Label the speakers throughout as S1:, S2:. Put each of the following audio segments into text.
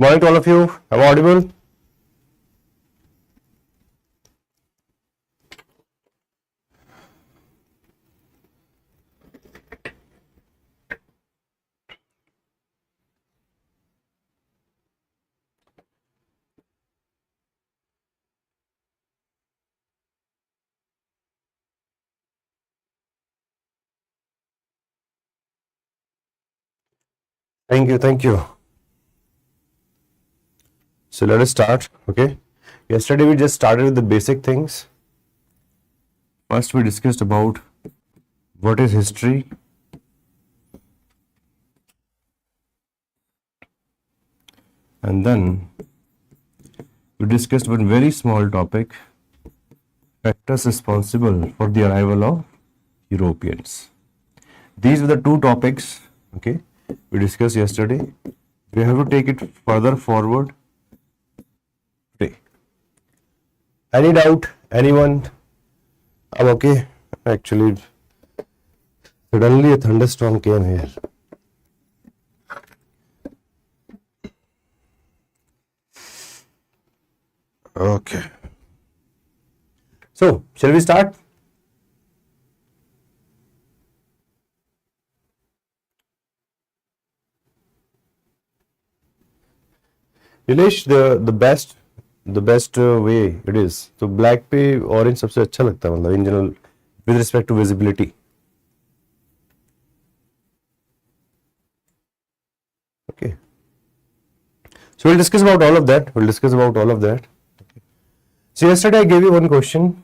S1: Morning to all of you. Am I audible? Thank you. Thank you. So let us start. Okay. Yesterday we just started with the basic things. First we discussed about what is history. And then we discussed one very small topic, factors responsible for the arrival of Europeans. These were the two topics, okay, we discussed yesterday. We have to take it further forward today. Any doubt? Anyone? I'm okay. Actually, suddenly a thunderstorm came here. Okay. So, shall we start? Nilesh, the best way it is. तो black पे orange सबसे अच्छा लगता है मतलब in general with respect to visibility. Okay. So we'll discuss about all of that. So yesterday I gave you one question.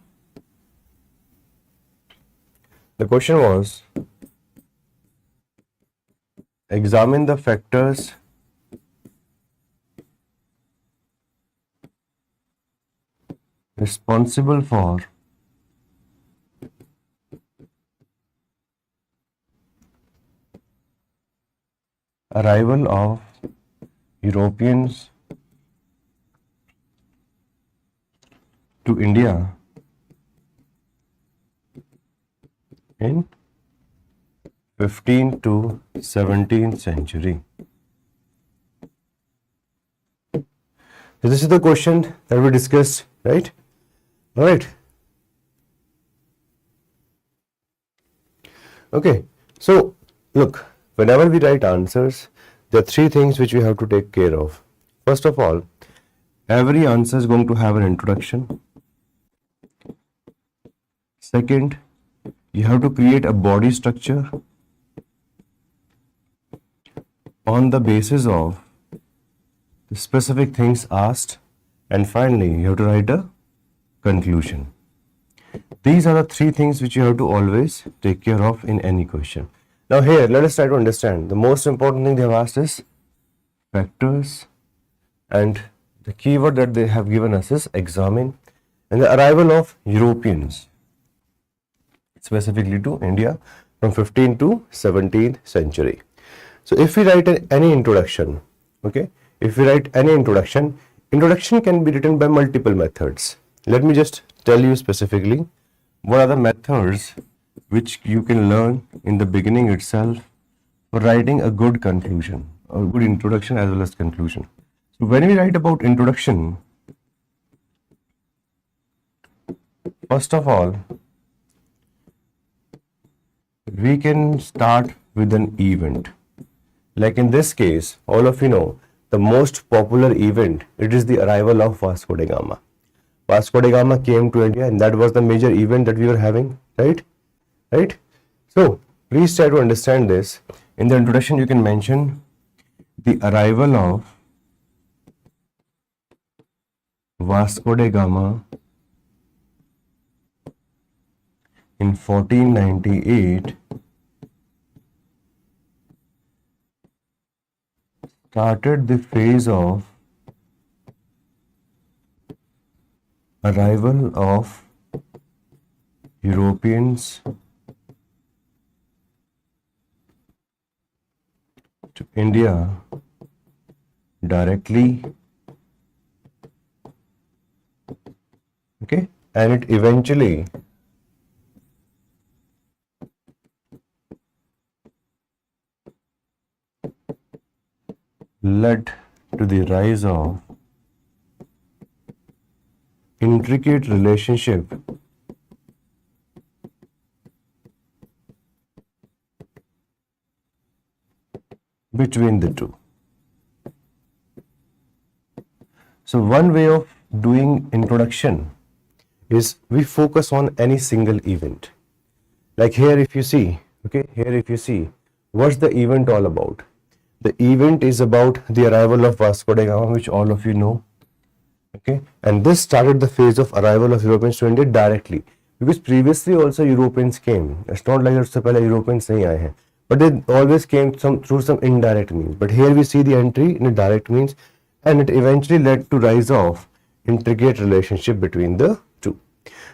S1: The question was, examine the factors responsible for arrival of Europeans to India in 15th to 17th century. So this is the question that we discussed, right? All right. Okay. So look, whenever we write answers, there are three things which we have to take care of. First of all, every answer is going to have an introduction. Second, you have to create a body structure on the basis of the specific things asked, and finally you have to write a conclusion. These are the three things which you have to always take care of in any question. Now here, let us try to understand. The most important thing they have asked is factors, and the keyword that they have given us is examine, and the arrival of Europeans specifically to India from 15th to 17th century. So if we write any introduction, okay, introduction can be written by multiple methods. Let me just tell you specifically what are the methods which you can learn in the beginning itself for writing a good conclusion, or good introduction as well as conclusion. So when we write about introduction, first of all, we can start with an event. Like in this case, all of you know, the most popular event, it is the arrival of Vasco da Gama. Vasco da Gama came to India, and that was the major event that we were having, right? Right? So, please try to understand this. In the introduction, you can mention the arrival of Vasco da Gama in 1498 started the phase of arrival of Europeans to India directly, okay, and it eventually led to the rise of intricate relationship between the two. So one way of doing introduction is we focus on any single event. Like here if you see, what's the event all about? The event is about the arrival of Vasco da Gama, which all of you know. Okay, and this started the phase of arrival of Europeans to India directly, because previously also Europeans came. It's not like उससे पहले Europeans नहीं आए हैं, but they always came through some indirect means. But here we see the entry in a direct means, and it eventually led to rise of intricate relationship between the two.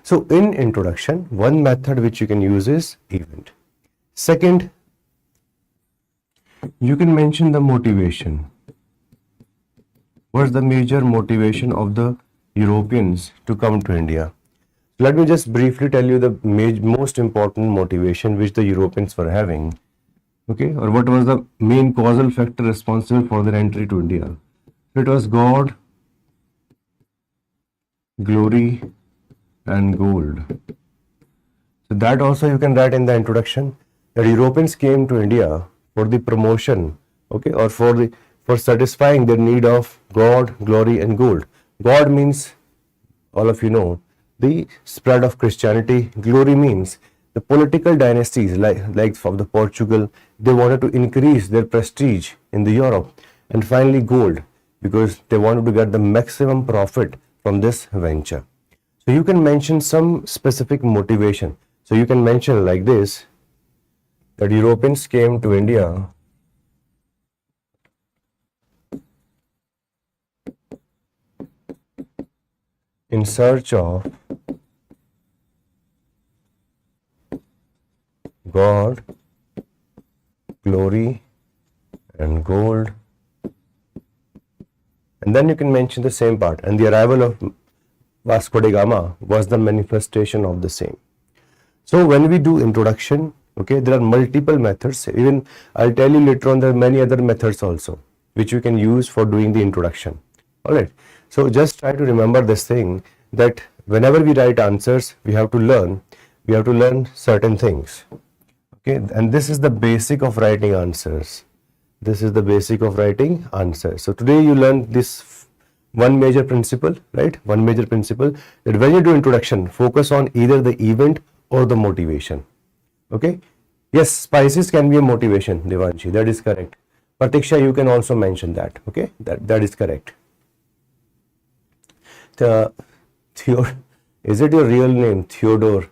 S1: So in introduction, one method which you can use is event. Second, you can mention the motivation. What's the major motivation of the Europeans to come to India? Let me just briefly tell you the most important motivation which the Europeans were having. Okay, or what was the main causal factor responsible for their entry to India? It was God, glory, and gold. So that also you can write in the introduction, that Europeans came to India for the promotion, okay, or for satisfying their need of God, glory, and gold. God means, all of you know, the spread of Christianity. Glory means the political dynasties like of the Portugal, they wanted to increase their prestige in the Europe. And finally gold, because they wanted to get the maximum profit from this venture. So you can mention some specific motivation. So you can mention like this, that Europeans came to India in search of God, glory, and gold. And then you can mention the same part, and the arrival of Vasco da Gama was the manifestation of the same. So when we do introduction, okay, there are multiple methods. Even I'll tell you later on, there are many other methods also which you can use for doing the introduction. All right. So just try to remember this thing, that whenever we write answers, we have to learn certain things. Okay, and this is the basic of writing answers. This is the basic of writing answers. So today you learn this one major principle, right? One major principle, that when you do introduction, focus on either the event or the motivation. Okay. Yes, spices can be a motivation, Devanshi. That is correct. Pratiksha, you can also mention that. Okay, that is correct. Theodore, is it your real name? Theodore.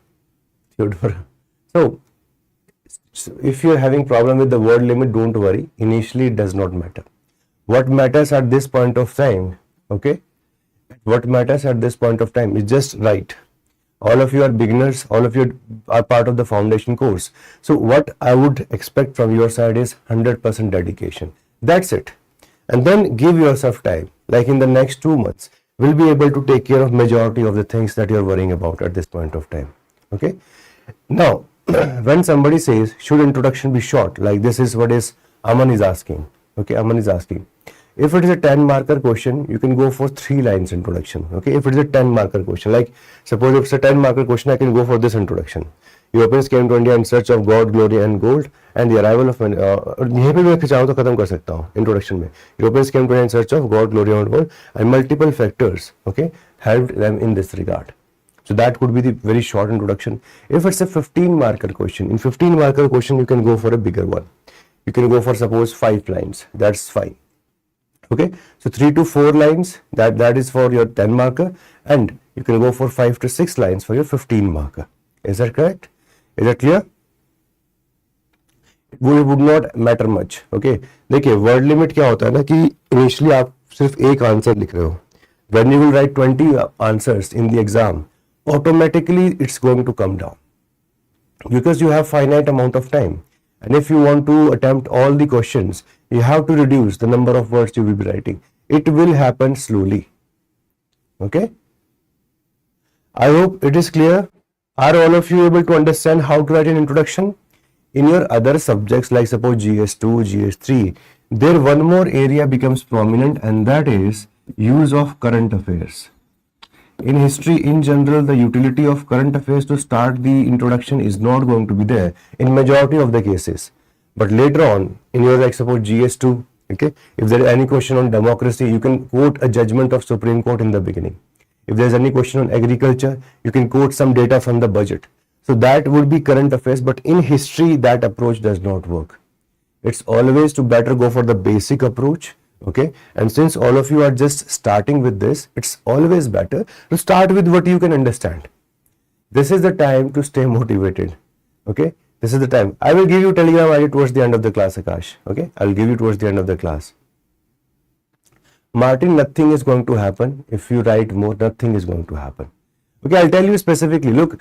S1: So if you are having problem with the word limit, don't worry. Initially, it does not matter. What matters at this point of time, okay? What matters at this point of time is just write. All of you are beginners. All of you are part of the foundation course. So what I would expect from your side is 100% dedication. That's it. And then give yourself time. Like in the next 2 months, we'll be able to take care of majority of the things that you're worrying about at this point of time. Okay? Now, when somebody says, should introduction be short? Like this is what is Aman is asking. Okay, Aman is asking. If it is a 10 marker question, you can go for 3 lines introduction. Okay, if it is a 10 marker question, like suppose if it's a 10 marker question, I can go for this introduction. Europeans came to India in search of God, glory, and gold, and the arrival of यहाँ पे मैं चाहूँ तो खत्म कर सकता हूँ introduction में. Europeans came to India in search of God, glory, and gold, and multiple factors, okay, helped them in this regard. So that could be the very short introduction. If it's a 15 marker question, in 15 marker question you can go for a bigger one. You can go for suppose 5 lines. That's fine. Okay, so 3 to 4 lines, that is for your 10 marker, and you can go for 5 to 6 lines for your 15 marker. Is that correct? Is that clear? It would not matter much. Okay, देखिए word limit क्या होता है ना कि initially आप सिर्फ एक answer लिख रहे हो. When you will write 20 answers in the exam, automatically it's going to come down because you have finite amount of time. And if you want to attempt all the questions, you have to reduce the number of words you will be writing. It will happen slowly. Okay? I hope it is clear. Are all of you able to understand how to write an introduction? in your other subjects like suppose GS2, GS3, there one more area becomes prominent, and that is use of current affairs. In history in general, the utility of current affairs to start the introduction is not going to be there in majority of the cases. But later on in your like suppose GS2, okay, if there is any question on democracy, you can quote a judgment of Supreme Court in the beginning. If there is any question on agriculture, you can quote some data from the budget. So that would be current affairs, but in history that approach does not work. It's always to better go for the basic approach, okay? And since all of you are just starting with this, it's always better to start with what you can understand. This is the time to stay motivated, okay? This is the time. I will give you Telegram ID towards the end of the class, Akash, okay? I'll give you towards the end of the class. Martin, nothing is going to happen. If you write more, nothing is going to happen. Okay, I'll tell you specifically. Look,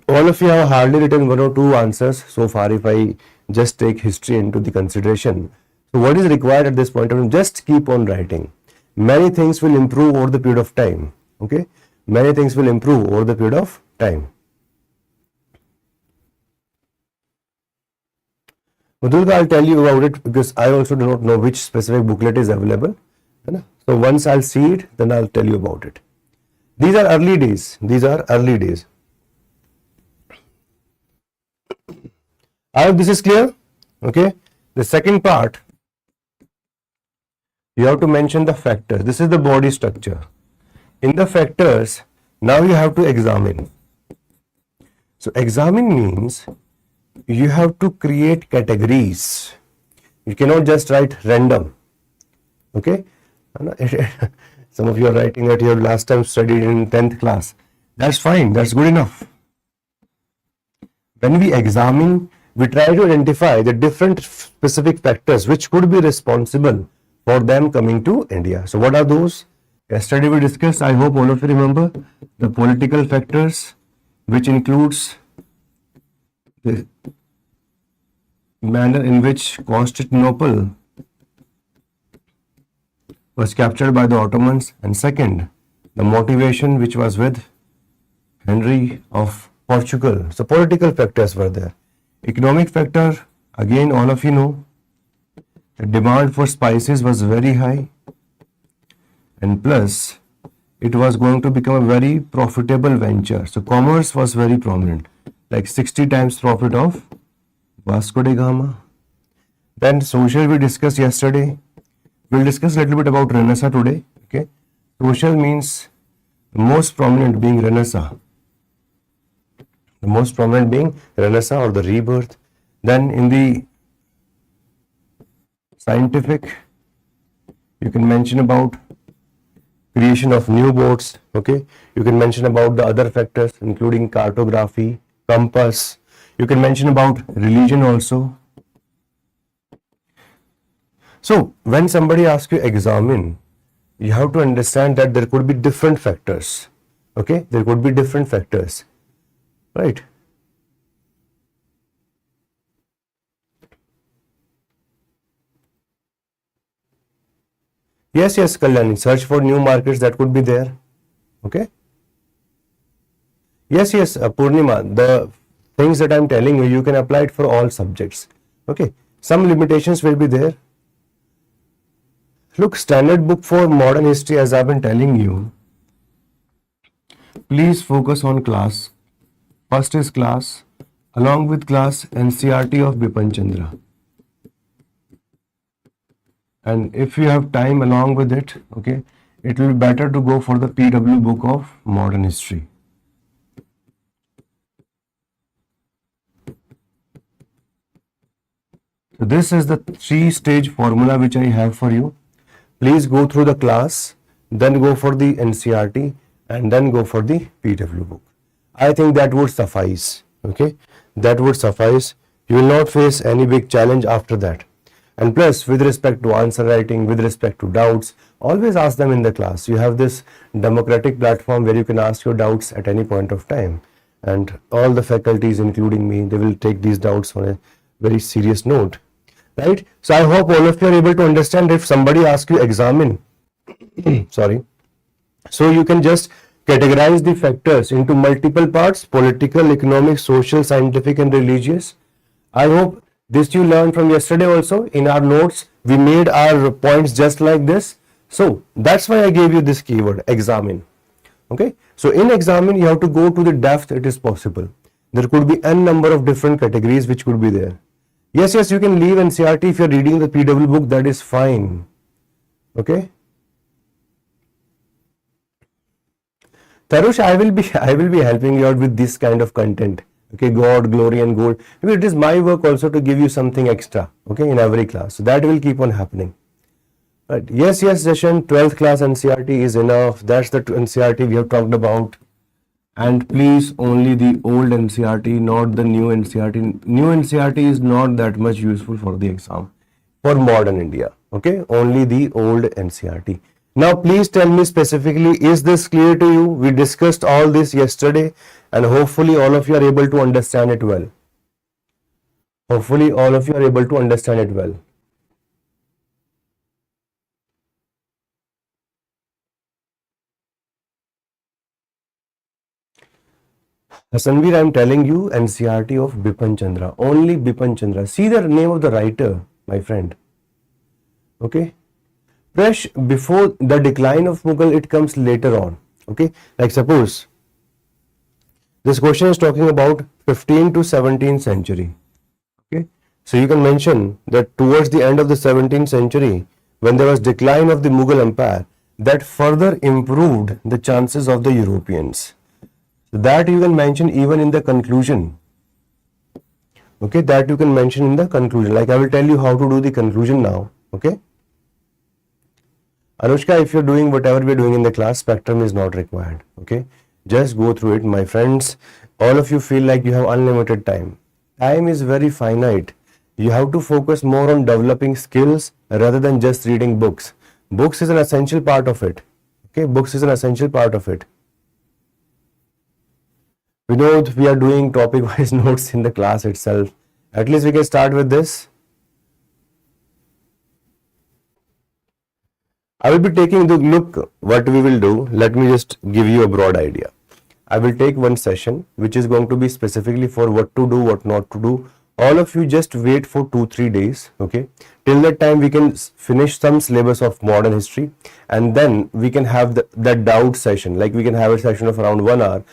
S1: all of you have hardly written 1 or 2 answers so far if I just take history into the consideration. So what is required at this point of time? Just keep on writing. Many things will improve over the period of time. Okay, many things will improve over the period of time. Madhulka, I'll tell you about it because I also do not know which specific booklet is available. So once I'll see it, then I'll tell you about it. These are early days. These are early days. I hope this is clear. Okay. The second part, you have to mention the factors. This is the body structure. In the factors, now you have to examine. So examine means you have to create categories. You cannot just write random. Okay. Some of you are writing that you have last time studied in 10th class. That's fine. That's good enough. When we examine, we try to identify the different specific factors which could be responsible for them coming to India. So what are those? Yesterday we discussed, I hope all of you remember, the political factors, which includes the manner in which Constantinople was captured by the Ottomans, and second, the motivation which was with Henry of Portugal. So political factors were there. Economic factor, again all of you know, the demand for spices was very high, and plus it was going to become a very profitable venture. So commerce was very prominent, like 60 times profit of Vasco da Gama. Then social we discussed yesterday. We'll discuss a little bit about Renaissance today. Okay, social means the most prominent being Renaissance. The most prominent being Renaissance or the rebirth. Then in the scientific, you can mention about creation of new boats. Okay, you can mention about the other factors including cartography, compass. You can mention about religion also. So when somebody asks you examine, you have to understand that there could be different factors. Okay, there could be different factors, right? Yes, Kalyani, search for new markets, that could be there. Okay. Yes, Purnima, the things that I'm telling you, you can apply it for all subjects. Okay. Some limitations will be there. Look, standard book for modern history, as I've been telling you, please focus on class. First is class, along with class NCRT of Bipan Chandra. And if you have time along with it, okay, it will be better to go for the PW book of modern history. So this is the 3-stage formula which I have for you. Please go through the class, then go for the NCRT, and then go for the PW book. I think that would suffice. Okay, that would suffice. You will not face any big challenge after that. And plus, with respect to answer writing, with respect to doubts, always ask them in the class. You have this democratic platform where you can ask your doubts at any point of time. And all the faculties, including me, they will take these doubts on a very serious note. Right? So I hope all of you are able to understand. If somebody asks you examine, sorry, so you can just categorize the factors into multiple parts: political, economic, social, scientific and religious. I hope this you learned from yesterday also. In our notes, we made our points just like this. So that's why I gave you this keyword, examine. Okay. So in examine, you have to go to the depth it is possible. There could be n number of different categories which could be there. Yes, you can leave NCERT if you're reading the PW book, that is fine. Okay. Tarush, I will be helping you out with this kind of content. Okay, God, glory and gold. Because it is my work also to give you something extra, okay, in every class. So that will keep on happening. Right. Yes, session 12th class NCERT is enough. That's the NCERT we have talked about. And please, only the old NCERT, not the new NCERT. New NCERT is not that much useful for the exam for modern India. Okay, only the old NCERT. Now, please tell me specifically, is this clear to you? We discussed all this yesterday, and hopefully all of you are able to understand it well. Hopefully all of you are able to understand it well. Sanveer, I am telling you NCERT of Bipin Chandra, only Bipin Chandra. See the name of the writer, my friend. Okay. Fresh before the decline of Mughal, it comes later on. Okay. Like suppose this question is talking about 15th to 17th century. Okay. So you can mention that towards the end of the 17th century, when there was decline of the Mughal Empire, that further improved the chances of the Europeans. So that you can mention even in the conclusion. Okay, that you can mention in the conclusion. Like I will tell you how to do the conclusion now. Okay. Anushka, if you're doing whatever we're doing in the class, spectrum is not required. Okay. Just go through it, my friends. All of you feel like you have unlimited time. Time is very finite. You have to focus more on developing skills rather than just reading books. Books is an essential part of it. Okay. Books is an essential part of it. We know we are doing topic-wise notes in the class itself. At least we can start with this. I will be taking the look what we will do. Let me just give you a broad idea. I will take one session which is going to be specifically for what to do, what not to do. All of you just wait for 2-3 days. Okay. Till that time we can finish some syllabus of modern history, and then we can have that doubt session. Like we can have a session of around 1 hour.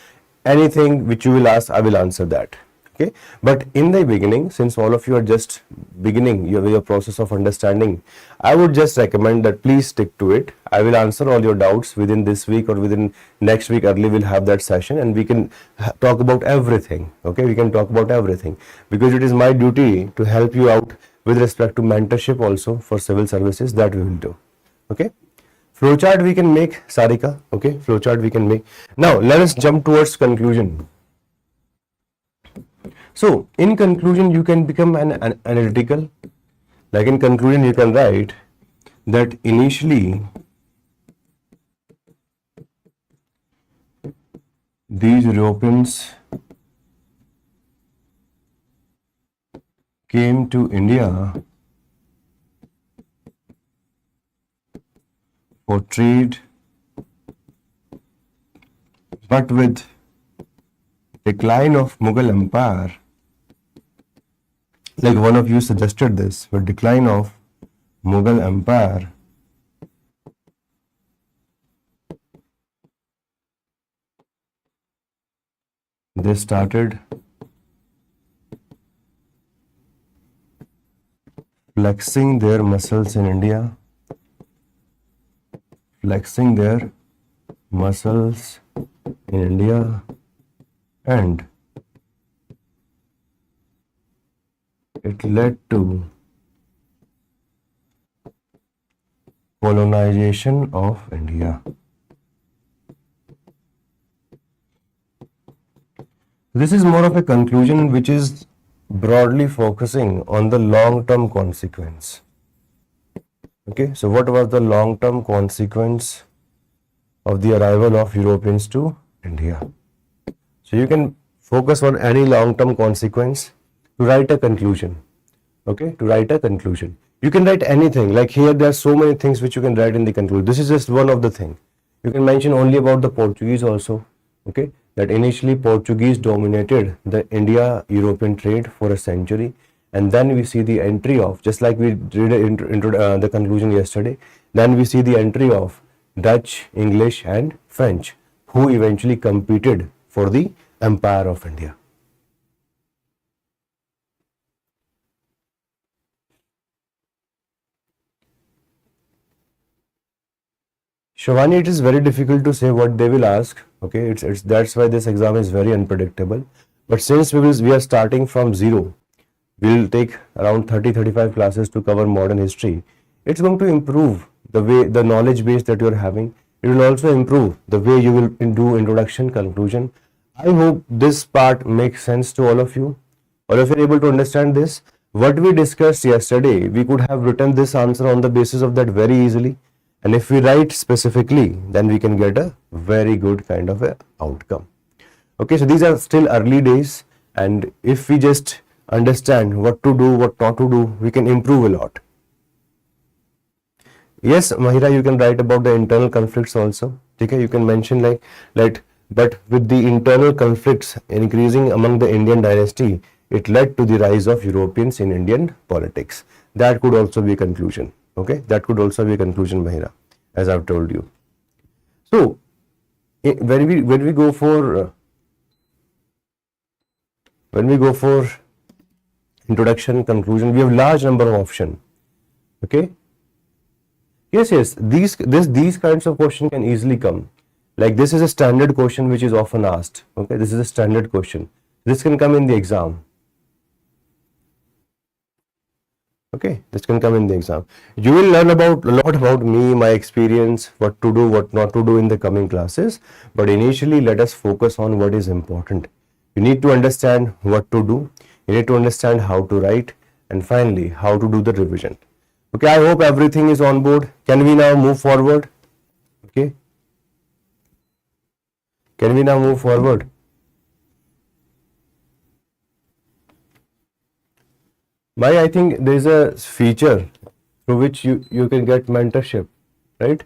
S1: Anything which you will ask, I will answer that. Okay. But in the beginning, since all of you are just beginning your process of understanding, I would just recommend that please stick to it. I will answer all your doubts within this week or within next week. Early we'll have that session and we can talk about everything. Okay. We can talk about everything because it is my duty to help you out with respect to mentorship also for civil services. That we will do. Okay. Flowchart we can make, Sarika. Okay, flowchart we can make. Now let us jump towards conclusion. So in conclusion, you can become an analytical. Like in conclusion, you can write that initially these Europeans came to India for trade, but with decline of Mughal Empire, like one of you suggested this, with decline of Mughal Empire, they started flexing their muscles in India, flexing their muscles in India, and it led to colonization of India. This is more of a conclusion which is broadly focusing on the long-term consequence. Okay, so what was the long-term consequence of the arrival of Europeans to India? So you can focus on any long-term consequence to write a conclusion. Okay, to write a conclusion. You can write anything. Like here, there are so many things which you can write in the conclusion. This is just one of the things. You can mention only about the Portuguese also. Okay, that initially Portuguese dominated the India-European trade for a century. and then we see the entry of, just like we did the conclusion yesterday, then we see the entry of Dutch, English and French, who eventually competed for the empire of India. Shivani, it is very difficult to say what they will ask. Okay, it's that's why this exam is very unpredictable. But since we are starting from zero, we'll take around 30-35 classes to cover modern history. It's going to improve the knowledge base that you're having. It will also improve the way you will do introduction, conclusion. I hope this part makes sense to all of you. All of you are able to understand this. What we discussed yesterday, we could have written this answer on the basis of that very easily. And if we write specifically, then we can get a very good kind of a outcome. Okay, so these are still early days, and if we just understand what to do, what not to do, we can improve a lot. Yes, Mahira, you can write about the internal conflicts also. Okay, you can mention like, but with the internal conflicts increasing among the Indian dynasty, it led to the rise of Europeans in Indian politics. That could also be a conclusion. Okay, that could also be a conclusion, Mahira, as I've told you. So, when we go for introduction, conclusion, we have large number of options. Okay. Yes. These kinds of questions can easily come. Like this is a standard question which is often asked. Okay, this is a standard question. This can come in the exam. Okay, this can come in the exam. You will learn a lot about me, my experience, what to do, what not to do in the coming classes. But initially, let us focus on what is important. You need to understand what to do. You need to understand how to write, and finally, how to do the revision. Okay, I hope everything is on board. Can we now move forward? Okay. Can we now move forward? I think there is a feature through which you can get mentorship, right?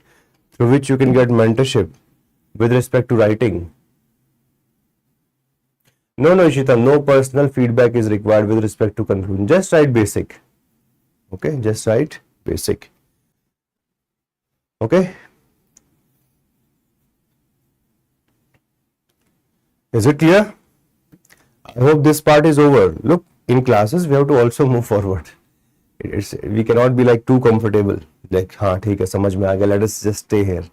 S1: Through which you can get mentorship with respect to writing. No, Ishita, no personal feedback is required with respect to conclusion. Just write basic. Okay, just write basic. Okay. Is it clear? I hope this part is over. Look, in classes, we have to also move forward. We cannot be like too comfortable. Like, हाँ ठीक है, समझ में आ गया. Let us just stay here.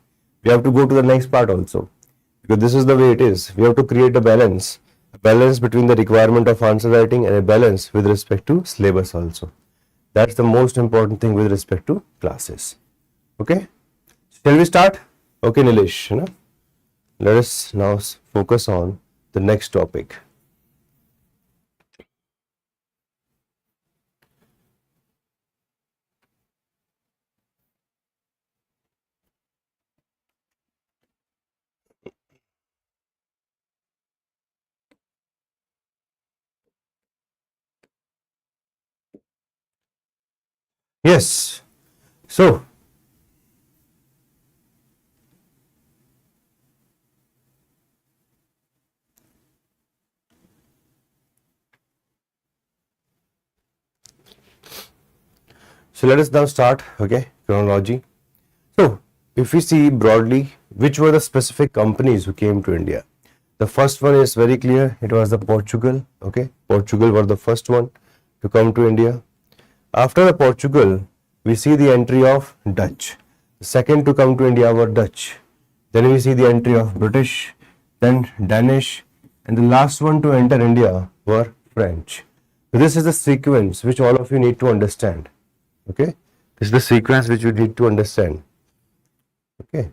S1: We have to go to the next part also, because this is the way it is. We have to create a balance between the requirement of answer writing and a balance with respect to syllabus also. That's the most important thing with respect to classes. Okay. Shall we start? Okay, Nilesh. You know? Let us now focus on the next topic. Yes. So, let us now start, okay, chronology. So, if we see broadly, which were the specific companies who came to India? The first one is very clear. It was the Portugal, okay. Portugal were the first one to come to India. After the Portugal, we see the entry of Dutch. The second to come to India were Dutch. Then we see the entry of British, then Danish, and the last one to enter India were French. So this is the sequence which all of you need to understand. Okay, this is the sequence which you need to understand. Okay.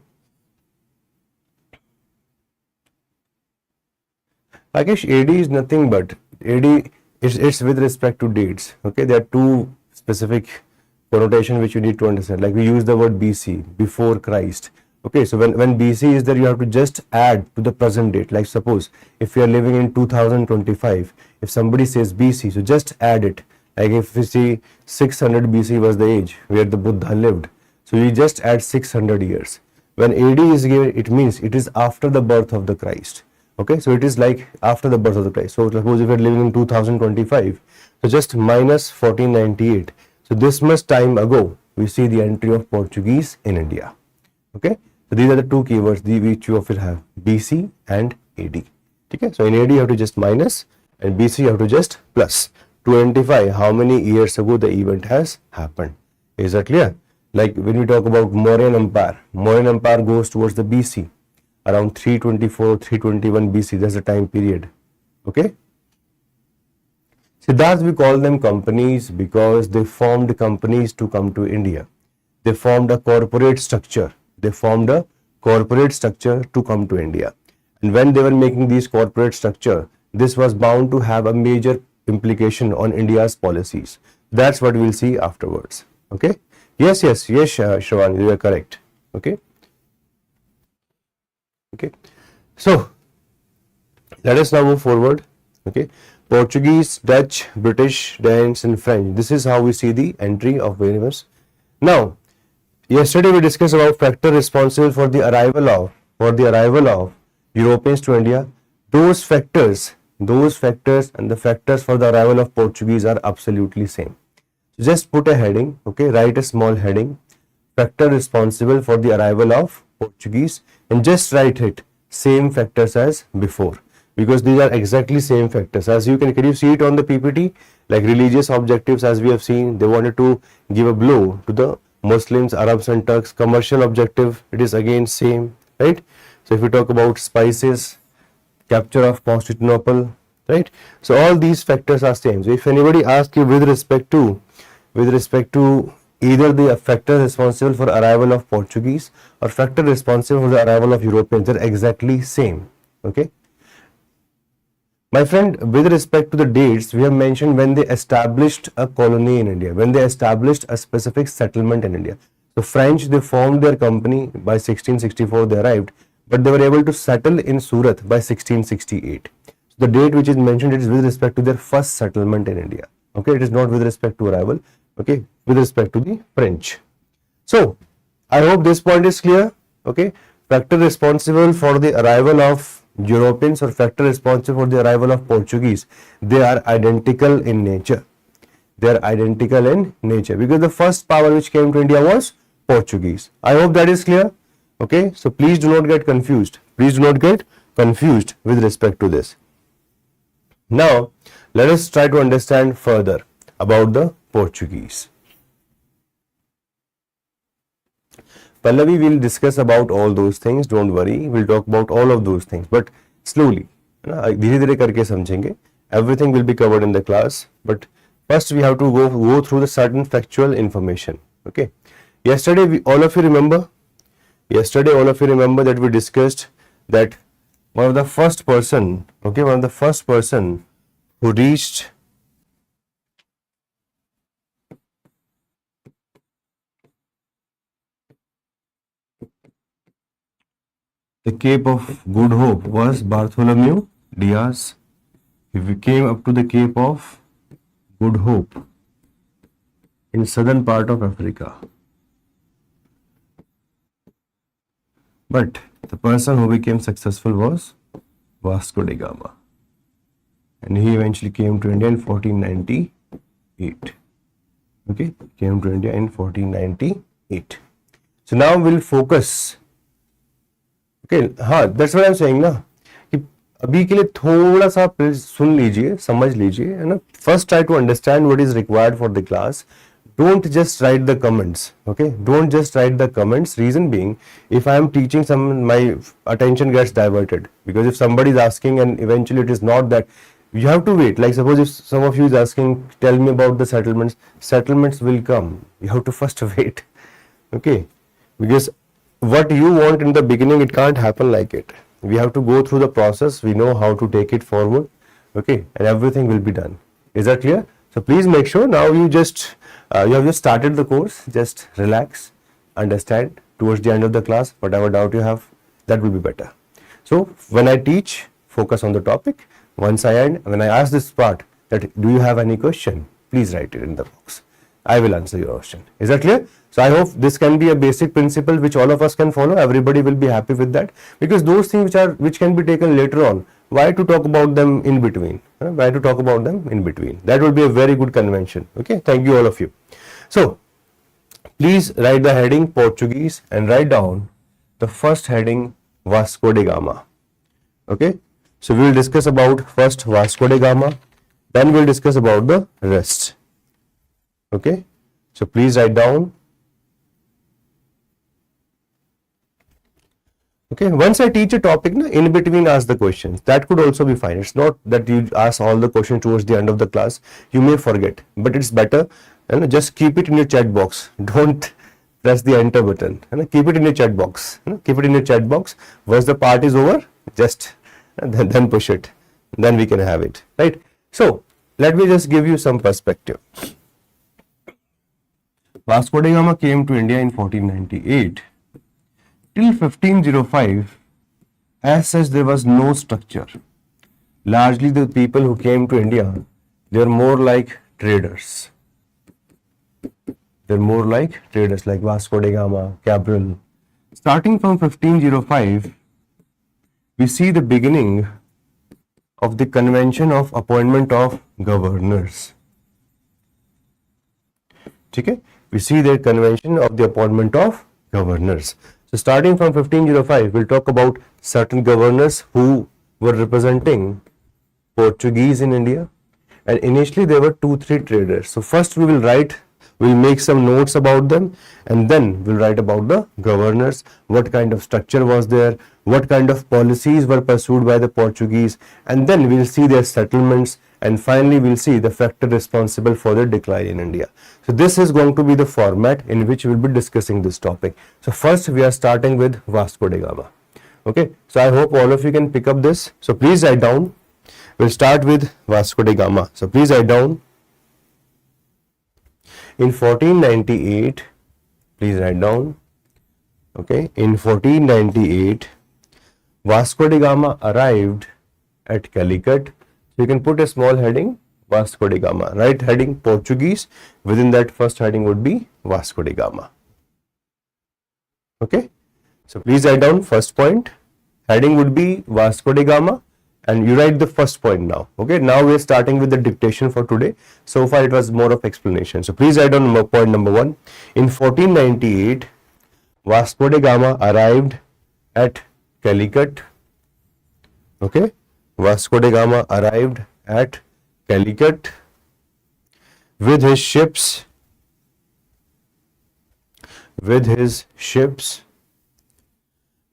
S1: Rakesh, AD is nothing but AD. It's with respect to dates. Okay, there are two specific connotation which you need to understand. Like we use the word BC, before Christ. Okay, so when BC is there, you have to just add to the present date. Like suppose if you are living in 2025, if somebody says BC, so just add it. Like if we see 600 BC was the age where the Buddha lived, so you just add 600 years. When AD is given, it means it is after the birth of the Christ. Okay, so it is like after the birth of the Christ. So suppose if you are living in 2025, So just minus 1498. So this much time ago, we see the entry of Portuguese in India. Okay, so these are the two keywords which you will have, BC and AD. Okay, so in AD you have to just minus, and BC you have to just plus to identify how many years ago the event has happened. Is that clear? Like when we talk about Mauryan Empire goes towards the BC, around 324, 321 BC. That's the time period. Okay. Siddharth, we call them companies because they formed companies to come to India. They formed a corporate structure. They formed a corporate structure to come to India. And when they were making these corporate structure, this was bound to have a major implication on India's policies. That's what we'll see afterwards. Okay. Yes, Shravan, you are correct. Okay. Okay. So let us now move forward. Okay. Portuguese, Dutch, British, Danes, and French. This is how we see the entry of various. Now, yesterday we discussed about factor responsible for the arrival of Europeans to India. Those factors and the factors for the arrival of Portuguese are absolutely same. So just put a heading, okay, write a small heading, factor responsible for the arrival of Portuguese, and just write it same factors as before, because these are exactly same factors. As can you see it on the PPT? Like religious objectives, as we have seen, they wanted to give a blow to the Muslims, Arabs and Turks. Commercial objective, it is again same, right? So if we talk about spices, capture of Constantinople, right? So all these factors are same. So if anybody asks you with respect to either the factor responsible for arrival of Portuguese or factor responsible for the arrival of Europeans, they're exactly same. Okay. My friend, with respect to the dates, we have mentioned when they established a colony in India, when they established a specific settlement in India. So French, they formed their company by 1664, they arrived, but they were able to settle in Surat by 1668. So the date which is mentioned, it is with respect to their first settlement in India. Okay, it is not with respect to arrival. Okay, with respect to the French. So I hope this point is clear. Okay, factor responsible for the arrival of Europeans or factor responsible for the arrival of Portuguese, they are identical in nature. They are identical in nature because the first power which came to India was Portuguese. I hope that is clear. Okay, so please do not get confused. Please do not get confused with respect to this. Now, let us try to understand further about the Portuguese. Pallavi will discuss about all those things. Don't worry, we'll talk about all of those things, but slowly. धीरे-धीरे करके समझेंगे. Everything will be covered in the class, but first we have to go through the certain factual information. Okay. Yesterday, all of you remember that we discussed that one of the first person who reached the Cape of Good Hope was Bartholomew Diaz. He came up to the Cape of Good Hope in southern part of Africa. But the person who became successful was Vasco da Gama. And he eventually came to India in 1498. Okay, came to India in 1498. So now we'll focus. Okay, हाँ, that's what I'm saying ना कि अभी के लिए थोड़ा सा सुन लीजिए, समझ लीजिए, है ना. First try to understand what is required for the class. Don't just write the comments. Okay, don't just write the comments. Reason being, if I am teaching someone, my attention gets diverted, because if somebody is asking and eventually it is not that, you have to wait. Like suppose if some of you is asking, tell me about the settlements. Settlements will come. You have to first wait. Okay, because what you want in the beginning, it can't happen like it. We have to go through the process. We know how to take it forward. Okay, and everything will be done. Is that clear? So please make sure now you just you have just started the course. Just relax, understand. Towards the end of the class, whatever doubt you have, that will be better. So when I teach, focus on the topic. Once I end, when I ask this part that do you have any question, please write it in the box. I will answer your question. Is that clear? So I hope this can be a basic principle which all of us can follow. Everybody will be happy with that, because those things which can be taken later on, why to talk about them in between? Why to talk about them in between? That would be a very good convention. Okay, thank you all of you. So please write the heading Portuguese and write down the first heading Vasco da Gama. Okay, so we will discuss about first Vasco da Gama, then we will discuss about the rest. Okay, so please write down. Okay, once I teach a topic, in between ask the questions. That could also be fine. It's not that you ask all the questions towards the end of the class. You may forget, but it's better. Just keep it in your chat box. Don't press the enter button. Keep it in your chat box. Keep it in your chat box. Once the part is over, just then push it. Then we can have it. Right. So let me just give you some perspective. Vasco da Gama came to India in 1498. Till 1505, as such, there was no structure. Largely, the people who came to India, they are more like traders. They're more like traders, like Vasco da Gama, Cabral. Starting from 1505, we see the beginning of the convention of appointment of governors. Okay? We see the convention of the appointment of governors. So starting from 1505, we'll talk about certain governors who were representing Portuguese in India. And initially there were 2-3 traders. So first we'll make some notes about them, and then we'll write about the governors, what kind of structure was there, what kind of policies were pursued by the Portuguese, and then we'll see their settlements, and finally we'll see the factor responsible for the decline in India. So this is going to be the format in which we'll be discussing this topic. So first we are starting with Vasco da Gama. Okay, so I hope all of you can pick up this. So please write down. We'll start with Vasco da Gama. So please write down. In 1498, please write down. Okay, in 1498, Vasco da Gama arrived at Calicut. So you can put a small heading Vasco da Gama, right? Heading Portuguese. Within that, first heading would be Vasco da Gama. Okay, so please write down first point. Heading would be Vasco da Gama, and you write the first point now. Okay, now we are starting with the dictation for today. So far it was more of explanation. So please write down point number 1. In 1498, Vasco da Gama arrived at Calicut. Okay, Vasco da Gama arrived at Calicut with his ships,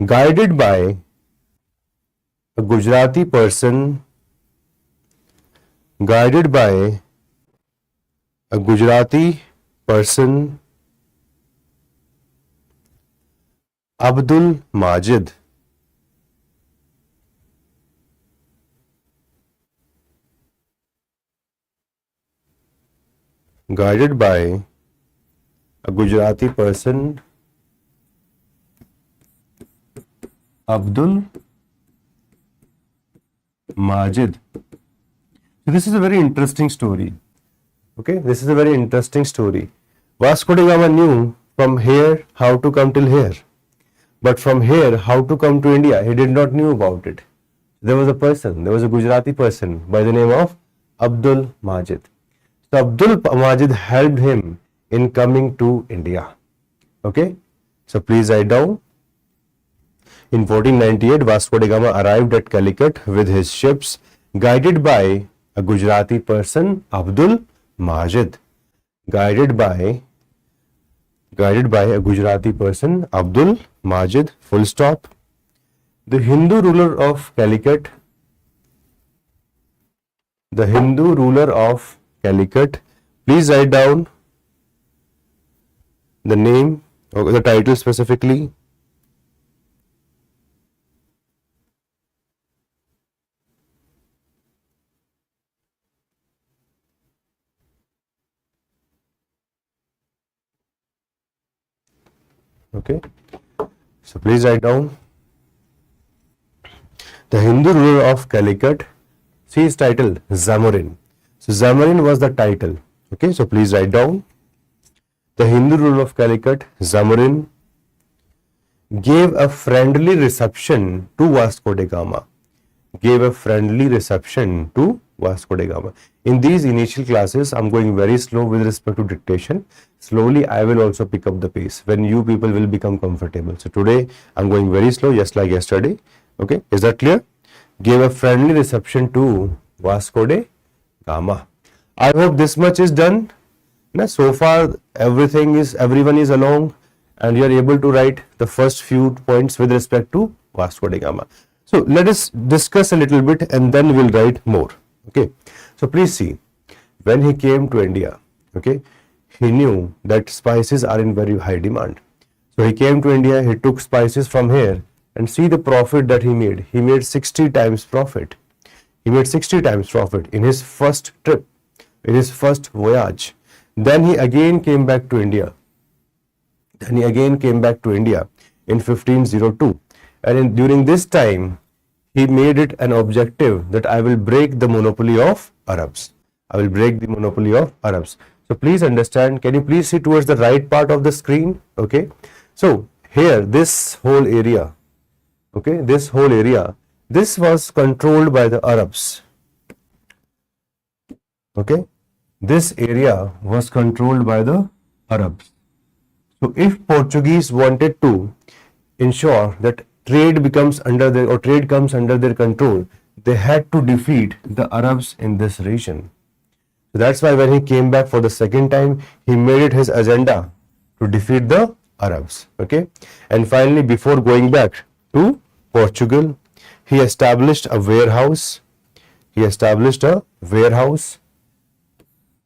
S1: guided by a Gujarati person, Abdul Majid. Guided by a Gujarati person, Abdul Majid. So this is a very interesting story. Okay, this is a very interesting story. Vasco da Gama knew from here how to come till here, but from here how to come to India, he did not knew about it. There was a Gujarati person by the name of Abdul Majid. So Abdul Majid helped him in coming to India. Okay, so please write down. In 1498, Vasco da Gama arrived at Calicut with his ships, guided by a Gujarati person, Abdul Majid. Guided by a Gujarati person, Abdul Majid, full stop. The Hindu ruler of Calicut, please write down the name or the title specifically. Okay, so please write down the Hindu ruler of Calicut. See his title, Zamorin. So Zamorin was the title. Okay, so please write down the Hindu ruler of Calicut, Zamorin, gave a friendly reception to Vasco da Gama. gave a friendly reception to Vasco da Gama. In these initial classes, I'm going very slow with respect to dictation. Slowly, I will also pick up the pace when you people will become comfortable. So today, I'm going very slow, just like yesterday. Okay, is that clear? Gave a friendly reception to Vasco da Gama. I hope this much is done. Now, so far, everyone is along, and you are able to write the first few points with respect to Vasco da Gama. So let us discuss a little bit and then we'll write more. Okay. So please see, when he came to India, okay, he knew that spices are in very high demand. So he came to India, he took spices from here and see the profit that he made. He made 60 times profit. He made 60 times profit in his first trip, in his first voyage. Then he again came back to India. In 1502. And during this time, he made it an objective that I will break the monopoly of Arabs. I will break the monopoly of Arabs. So please understand, can you please see towards the right part of the screen? Okay. So here, this whole area, okay, this was controlled by the Arabs. Okay. This area was controlled by the Arabs. So if Portuguese wanted to ensure that trade comes under their control, they had to defeat the Arabs in this region. So that's why when he came back for the second time, he made it his agenda to defeat the Arabs. Okay. And finally, before going back to Portugal, he established a warehouse.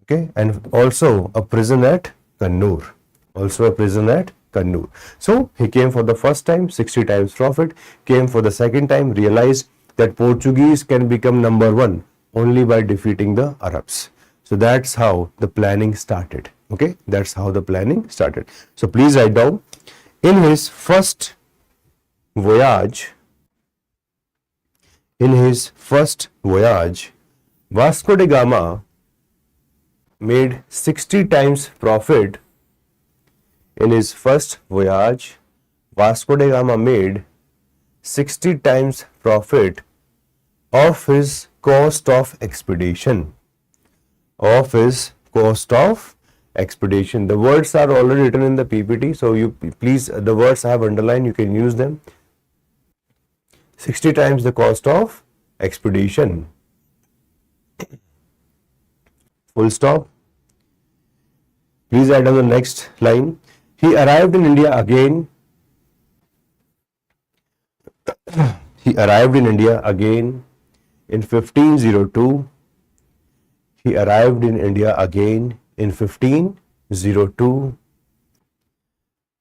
S1: Okay. And also a prison at Kannur. So he came for the first time, 60 times profit, came for the second time, realized that Portuguese can become number one only by defeating the Arabs. So that's how the planning started. Okay, that's how the planning started. So please write down, in his first voyage, Vasco da Gama made 60 times profit. In his first voyage, Vasco da Gama made 60 times profit of his cost of expedition. The words are already written in the PPT, so you please, the words I have underlined, you can use them. 60 times the cost of expedition. Full stop. Please add on the next line. He arrived in India again. In 1502. He arrived in India again in 1502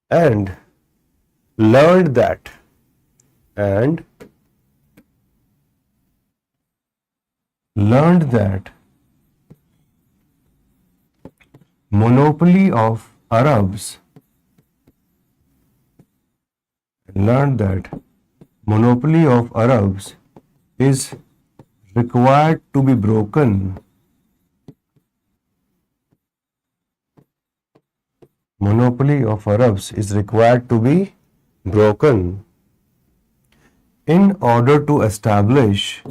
S1: and learned that monopoly of Arabs is required to be broken. Monopoly of Arabs is required to be broken in order to establish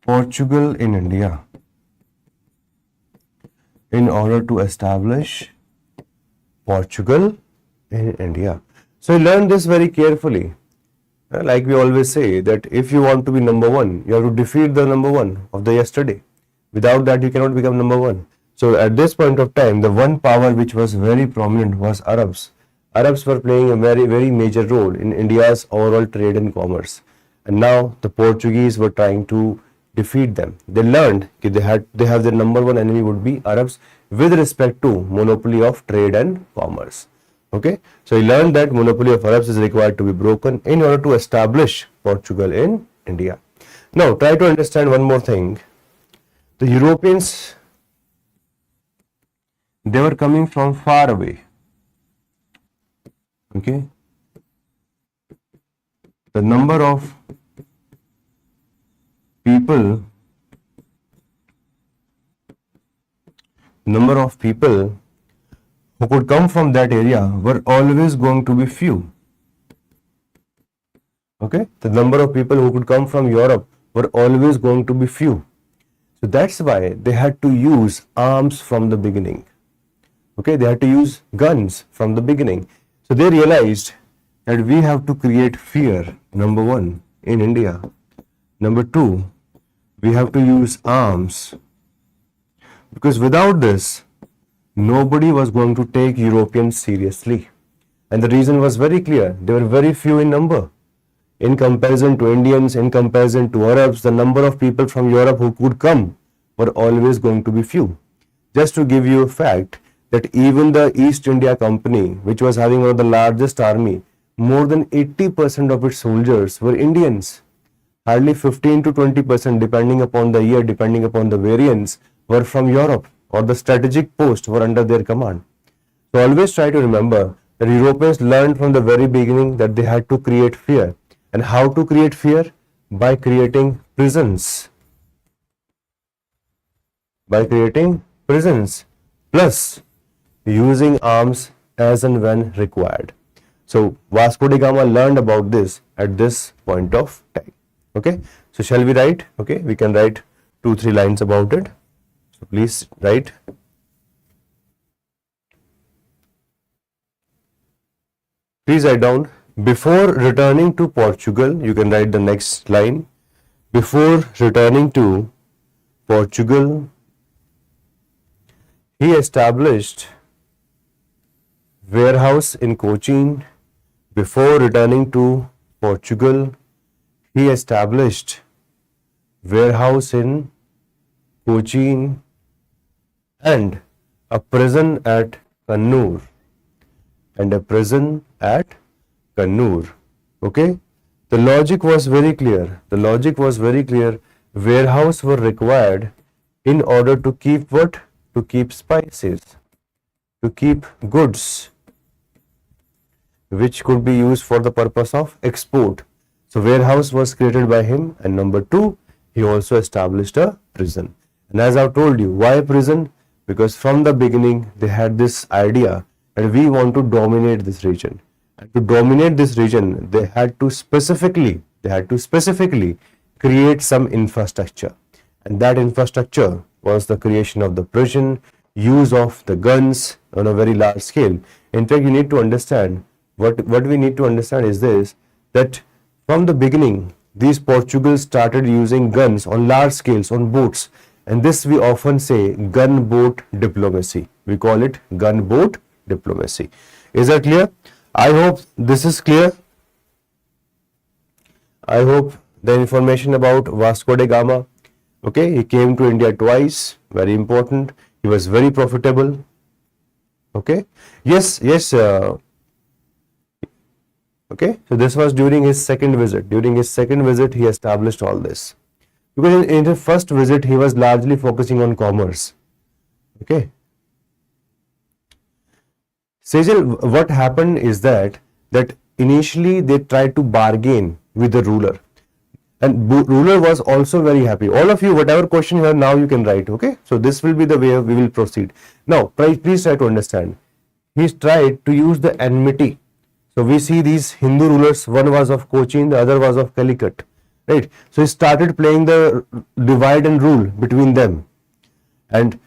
S1: Portugal in India. So learn this very carefully. Like we always say that if you want to be number one, you have to defeat the number one of the yesterday. Without that, you cannot become number one. So at this point of time, the one power which was very prominent was Arabs. Arabs were playing a very, very major role in India's overall trade and commerce. And now the Portuguese were trying to defeat them. They learned that they have their number one enemy would be Arabs with respect to monopoly of trade and commerce. Okay, so he learned that monopoly of Arabs is required to be broken in order to establish Portugal in India. Now try to understand one more thing. The Europeans, they were coming from far away. Okay, the number of people number of people who could come from that area were always going to be few. Okay, the number of people who could come from Europe were always going to be few. So that's why they had to use arms from the beginning. Okay, they had to use guns from the beginning. So they realized that we have to create fear, number one, in India. Number two, we have to use arms. Because without this, nobody was going to take Europeans seriously. And the reason was very clear. They were very few in number. In comparison to Indians, in comparison to Arabs, the number of people from Europe who could come were always going to be few. Just to give you a fact, that even the East India Company, which was having one of the largest army, more than 80% of its soldiers were Indians. Hardly 15 to 20%, depending upon the year, depending upon the variants, were from Europe, or the strategic posts were under their command. So always try to remember that Europeans learned from the very beginning that they had to create fear. And how to create fear? By creating prisons. By creating prisons. Plus, using arms as and when required. So Vasco da Gama learned about this at this point of time. Okay, so shall we write? Okay, we can write 2-3 lines about it. So please write. Please write down, before returning to Portugal, you can write the next line. Before returning to Portugal, he established warehouse in Cochin. Before returning to Portugal, he established warehouse in Cochin and a prison at Kannur. And a prison at Kannur. Okay? The logic was very clear. The logic was very clear. Warehouse were required in order to keep what? To keep spices, to keep goods, which could be used for the purpose of export. So warehouse was created by him. And number two, he also established a prison. And as I've told you, why prison? Because from the beginning, they had this idea that we want to dominate this region. And to dominate this region, they had to specifically create some infrastructure. And that infrastructure was the creation of the prison, use of the guns on a very large scale. In fact, you need to understand, what we need to understand is this, that from the beginning, these Portugals started using guns on large scales, on boats. And this we often say gunboat diplomacy. We call it gunboat diplomacy. Is that clear? I hope this is clear. I hope the information about Vasco da Gama. Okay, he came to India twice, very important. He was very profitable. Okay, yes. Okay, so this was during his second visit. During his second visit, he established all this. Because in his first visit, he was largely focusing on commerce. Okay. Sejal, what happened is that initially they tried to bargain with the ruler. And ruler was also very happy. All of you, whatever question you have now, you can write. Okay. So this will be the way we will proceed. Now, please try to understand. He tried to use the enmity. So we see these Hindu rulers. One was of Cochin, the other was of Calicut. Right. So he started playing the divide and rule between them. And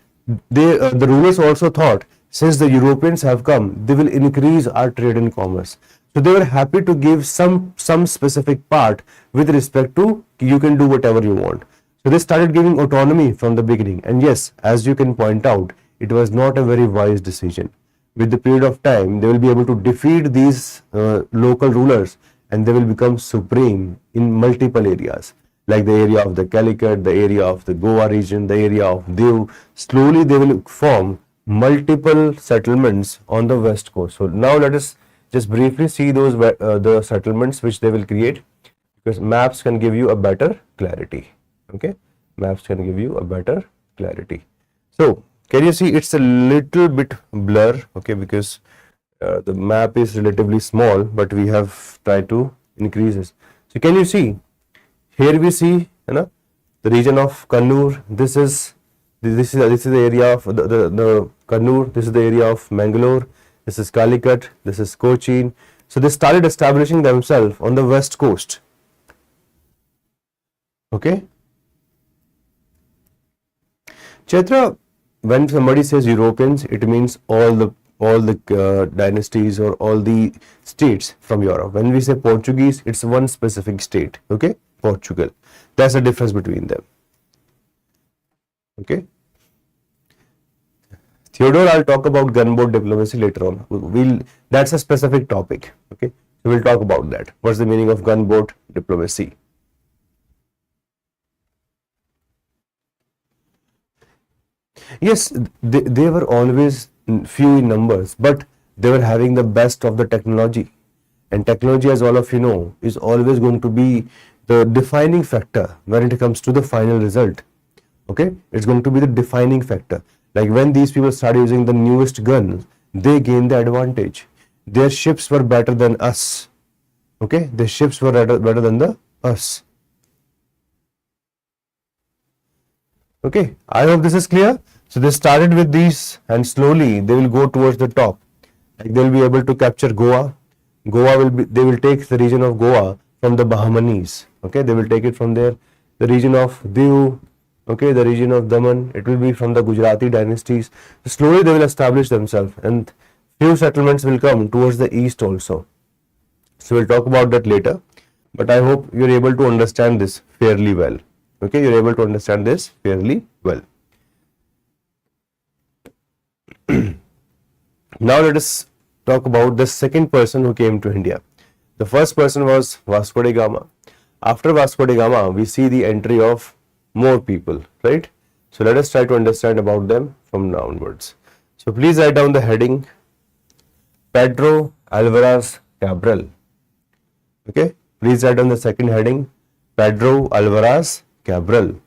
S1: the rulers also thought, since the Europeans have come, they will increase our trade and commerce. So they were happy to give some specific part with respect to you can do whatever you want. So they started giving autonomy from the beginning. And yes, as you can point out, it was not a very wise decision. With the period of time, they will be able to defeat these local rulers and they will become supreme in multiple areas. Like the area of the Calicut, the area of the Goa region, the area of Diu. Slowly they will form multiple settlements on the west coast. So now let us just briefly see those the settlements which they will create, because maps can give you a better clarity. Okay, maps can give you a better clarity. So can you see it's a little bit blur? Okay, because the map is relatively small, but we have tried to increase this. So can you see here we see the region of Kannur. This is This is the area of the Kannur. This is the area of Mangalore. This is Calicut. This is Cochin. So they started establishing themselves on the west coast. Okay. Chaitra, when somebody says Europeans, it means all the dynasties or all the states from Europe. When we say Portuguese, it's one specific state. Okay, Portugal. That's the difference between them. Okay. Theodore, I'll talk about gunboat diplomacy later on. That's a specific topic. Okay, so we'll talk about that. What's the meaning of gunboat diplomacy? Yes, they were always few in numbers, but they were having the best of the technology. And technology, as all of you know, is always going to be the defining factor when it comes to the final result. Okay, it's going to be the defining factor. Like when these people started using the newest guns, they gained the advantage. Their ships were better than us. Okay, their ships were better than us. Okay, I hope this is clear. So they started with these, and slowly they will go towards the top. Like they will be able to capture Goa. They will take the region of Goa from the Bahamanis. Okay, they will take it from there. The region of Diu. Okay, the region of Daman, it will be from the Gujarati dynasties. So slowly they will establish themselves, and few settlements will come towards the east also. So we'll talk about that later. But I hope you're able to understand this fairly well. Okay, you're able to understand this fairly well. Now let us talk about the second person who came to India. The first person was Vasco da Gama. After Vasco da Gama, we see the entry of more people, right? So let us try to understand about them from now onwards. So please write down the heading Pedro Alvarez Cabral. Okay, please write down the second heading Pedro Alvarez Cabral.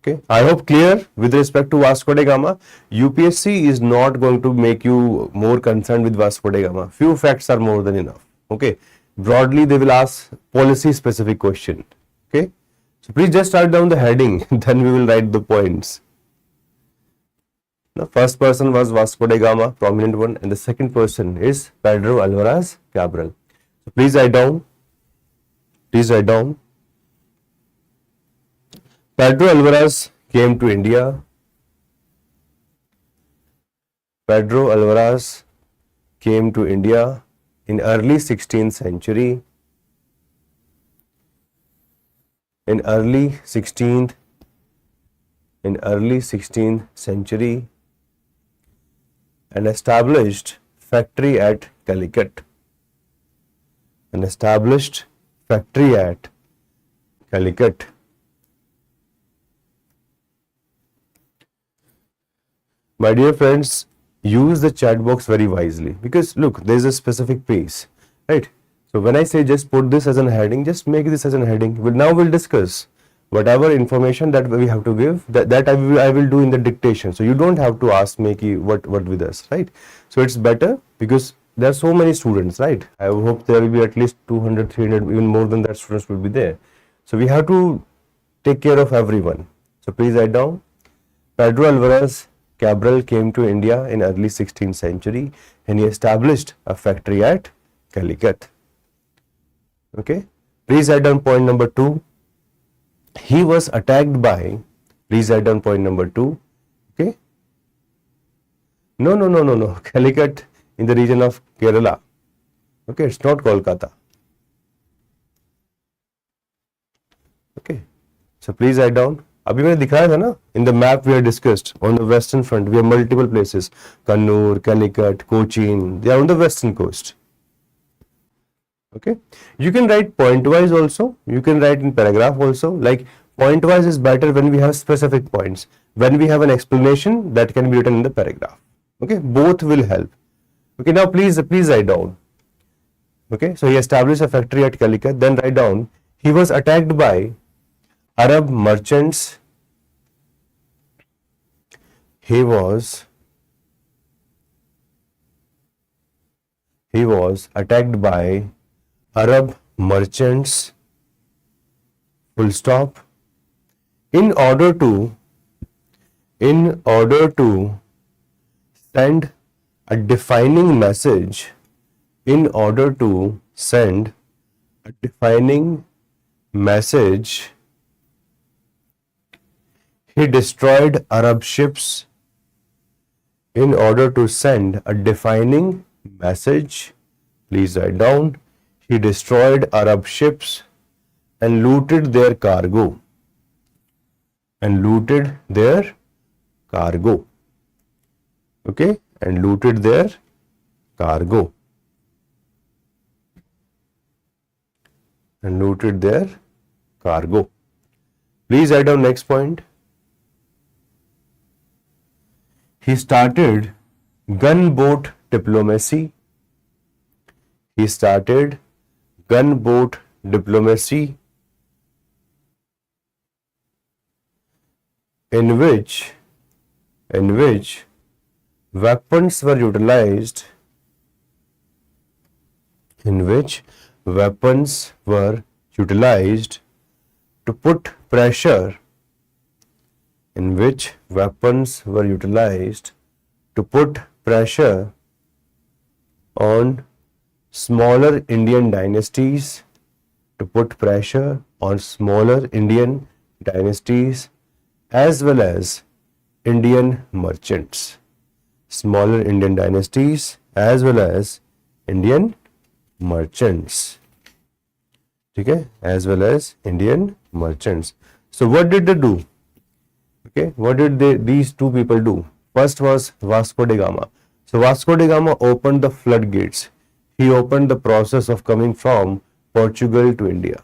S1: Okay, I hope clear with respect to Vasco da Gama. UPSC is not going to make you more concerned with Vasco da Gama. Few facts are more than enough. Okay, broadly they will ask policy specific question. Okay, so please just write down the heading, then we will write the points. The first person was Vasco da Gama, prominent one, and the second person is Pedro Alvarez Cabral. So please write down. Please write down. Pedro Alvarez came to India. Pedro Alvarez came to India in early 16th century. In early 16th century, and established factory at Calicut. An established factory at Calicut. My dear friends, use the chat box very wisely, because look, there is a specific pace, right? So when I say just put this as an heading, just make this as an heading. Now we'll discuss whatever information that we have to give, that I will do in the dictation. So you don't have to ask me what with us, right? So it's better because there are so many students, right? I hope there will be at least 200, 300, even more than that students will be there. So we have to take care of everyone. So please write down. Pedro Alvarez Cabral came to India in early 16th century and he established a factory at Calicut. Okay. Please write down point number 2. He was attacked by, please write down point number 2. Okay. No. Calicut in the region of Kerala. Okay, it's not Kolkata. Okay. So please write down. अभी मैंने दिखाया था ना, in the map we have discussed on the western front we have multiple places, Kannur, Calicut, Cochin, they are on the western coast. Okay, you can write point wise also, you can write in paragraph also. Like point wise is better when we have specific points. When we have an explanation, that can be written in the paragraph. Okay, both will help. Okay, now please write down. Okay, so he established a factory at Calicut. Then write down, he was attacked by Arab merchants. He was attacked by Arab merchants full stop. In order to send a defining message, in order to send a defining message, he destroyed Arab ships. In order to send a defining message, please write down, he destroyed Arab ships and looted their cargo. And looted their cargo. Okay? And looted their cargo. And looted their cargo. Please write down next point. He started gunboat diplomacy. He started gunboat diplomacy in which weapons were utilized, to put pressure, on smaller Indian dynasties, as well as Indian merchants. Smaller Indian dynasties as well as Indian merchants. Okay, as well as Indian merchants. So what did they do? Okay, what did these two people do? First was Vasco da Gama. So Vasco da Gama opened the floodgates. He opened the process of coming from Portugal to India.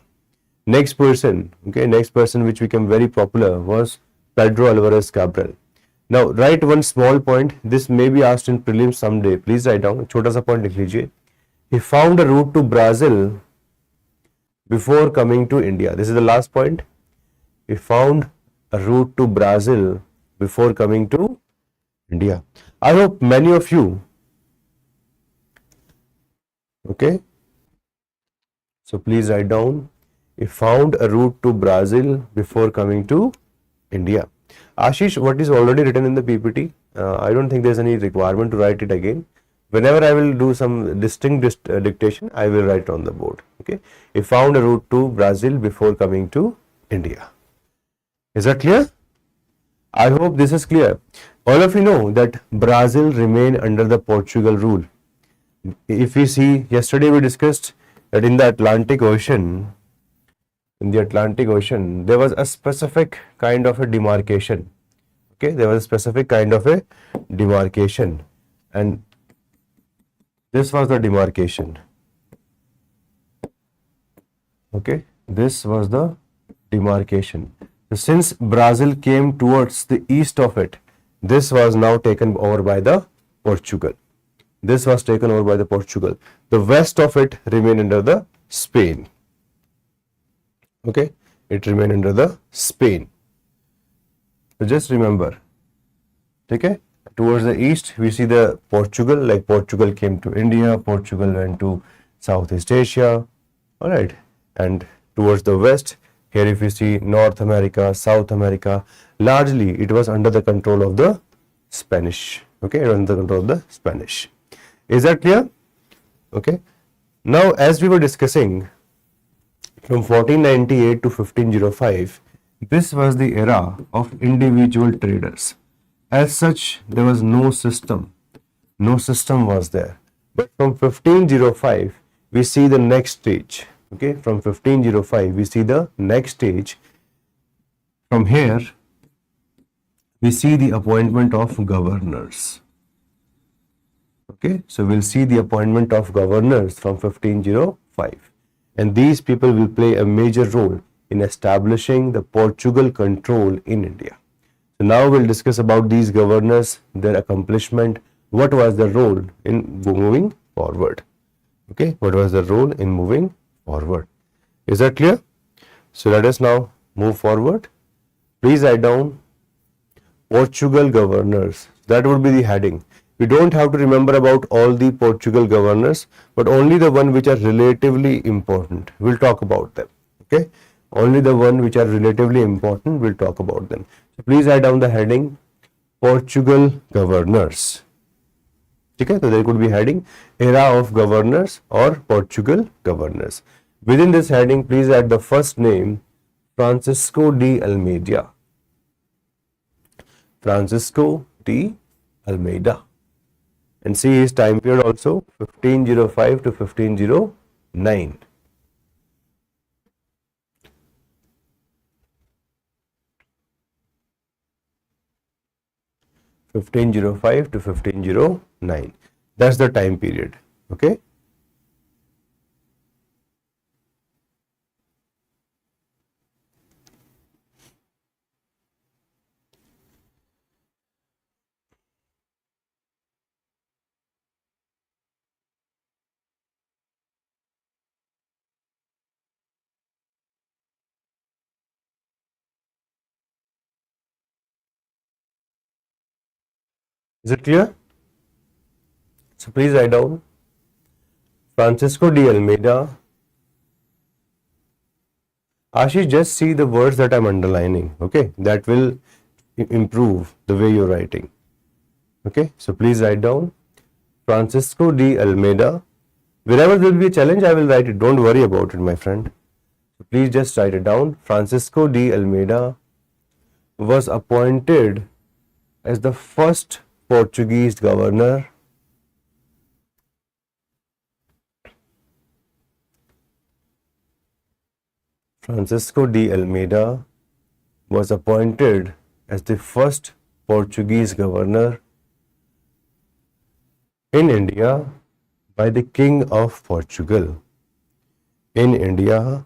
S1: Next person which became very popular was Pedro Alvarez Cabral. Now write one small point. This may be asked in prelims someday. Please write down. छोटा सा point लिख लीजिए. He found a route to Brazil before coming to India. This is the last point. He found a route to Brazil before coming to India. I hope many of you, okay, so please write down, he found a route to Brazil before coming to India. Ashish, what is already written in the PPT? I don't think there's any requirement to write it again. Whenever I will do some distinct dictation, I will write on the board. Okay, he found a route to Brazil before coming to India. Is that clear? I hope this is clear. All of you know that Brazil remained under the Portugal rule. If we see, yesterday we discussed that in the Atlantic Ocean, there was a specific kind of a demarcation. Okay, there was a specific kind of a demarcation, and this was the demarcation. Okay, this was the demarcation. So since Brazil came towards the east of it, this was now taken over by the Portugal. This was taken over by the Portugal. The west of it remained under the Spain. Okay, it remained under the Spain. So just remember, okay, towards the east we see the Portugal, like Portugal came to India, Portugal went to Southeast Asia, all right, and towards the west, here if you see North America, South America, largely it was under the control of the Spanish. Okay, it was under the control of the Spanish. Is that clear? Okay. Now, as we were discussing, from 1498 to 1505, this was the era of individual traders. As such, there was no system. No system was there. But from 1505, we see the next stage. Okay, from 1505, we see the next stage. From here, we see the appointment of governors. Okay, so we'll see the appointment of governors from 1505. And these people will play a major role in establishing the Portugal control in India. So now we'll discuss about these governors, their accomplishment, what was the role in moving forward. Okay, what was the role in moving forward? Is that clear? So let us now move forward. Please write down Portugal governors. That would be the heading. We don't have to remember about all the Portugal governors, but only the one which are relatively important. We'll talk about them. Okay. only the one which are relatively important, we'll talk about them. So please write down the heading Portugal governors. Okay, so there could be heading era of governors or Portugal governors. Within this heading, please add the first name Francisco de Almeida. Francisco de Almeida. And see his time period also 1505 to 1509. (1505 to 1509). That's the time period. Okay. Is it clear? So please write down Francisco de Almeida. Ashish, just see the words that I'm underlining. Okay, that will improve the way you're writing. Okay, so please write down Francisco de Almeida. Wherever there will be a challenge, I will write it. Don't worry about it, my friend. So please just write it down. Francisco de Almeida was appointed as the first Portuguese governor Francisco de Almeida was appointed as the first Portuguese governor in India by the King of Portugal. In India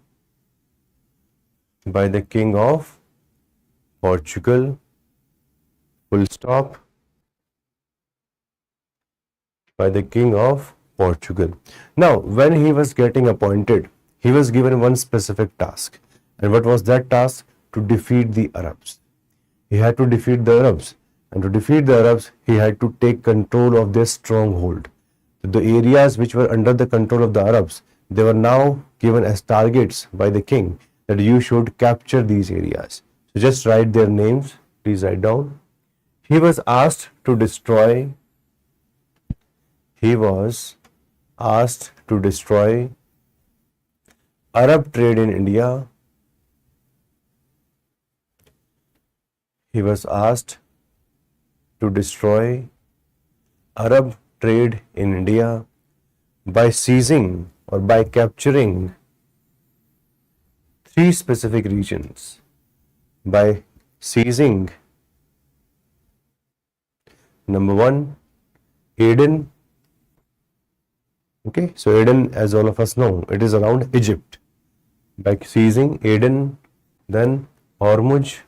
S1: by the King of Portugal, full stop, by the King of Portugal. Now, when he was getting appointed, he was given one specific task. And what was that task? To defeat the Arabs. He had to defeat the Arabs. And to defeat the Arabs, he had to take control of their stronghold. The areas which were under the control of the Arabs, they were now given as targets by the king that you should capture these areas. So just write their names. Please write down. He was asked to destroy Arab trade in India. He was asked to destroy Arab trade in India by seizing or by capturing three specific regions. By seizing, number one, Aden. Okay, so Aden, as all of us know, it is around Egypt. By seizing Aden, then Hormuz.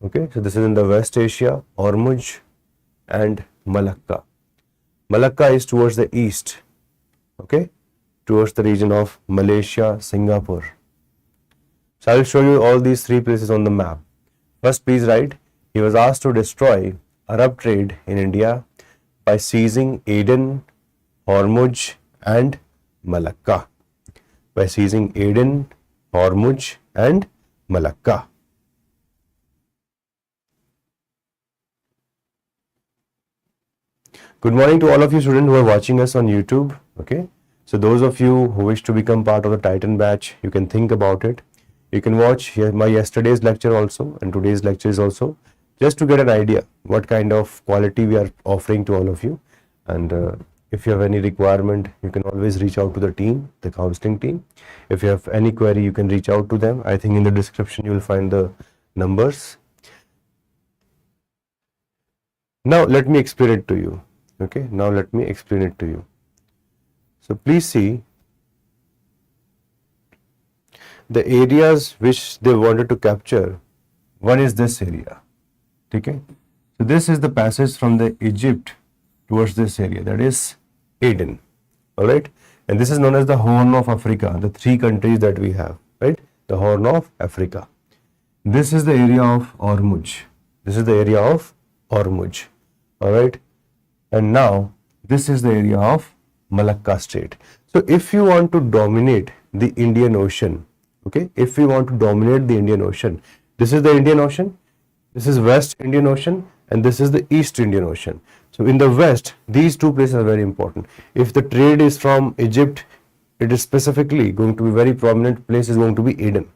S1: Okay, so this is in the West Asia, Hormuz and Malacca. Malacca is towards the east, okay, towards the region of Malaysia, Singapore. So I will show you all these three places on the map. First, please write, he was asked to destroy Arab trade in India by seizing Aden, Hormuz and Malacca. By seizing Aden, Hormuz and Malacca. Good morning to all of you students who are watching us on YouTube. Okay, so those of you who wish to become part of the Titan batch, you can think about it. You can watch my yesterday's lecture also and today's lectures also, just to get an idea what kind of quality we are offering to all of you. And if you have any requirement, you can always reach out to the team, the counseling team. If you have any query, you can reach out to them. I think in the description you will find the numbers. Now let me explain it to you. Okay, now let me explain it to you. So please see the areas which they wanted to capture. One is this area. Okay, so this is the passage from the Egypt towards this area, that is Aden. All right, and this is known as the Horn of Africa, the three countries that we have, right? The Horn of Africa. This is the area of Hormuz. This is the area of Hormuz. All right, and now this is the area of Malacca Strait. So if you want to dominate the Indian Ocean, Okay, if we want to dominate the Indian Ocean, this is the Indian Ocean, this is West Indian Ocean, and this is the East Indian Ocean. So in the West, these two places are very important. If the trade is from Egypt, it is specifically going to be very prominent place is going to be Aden.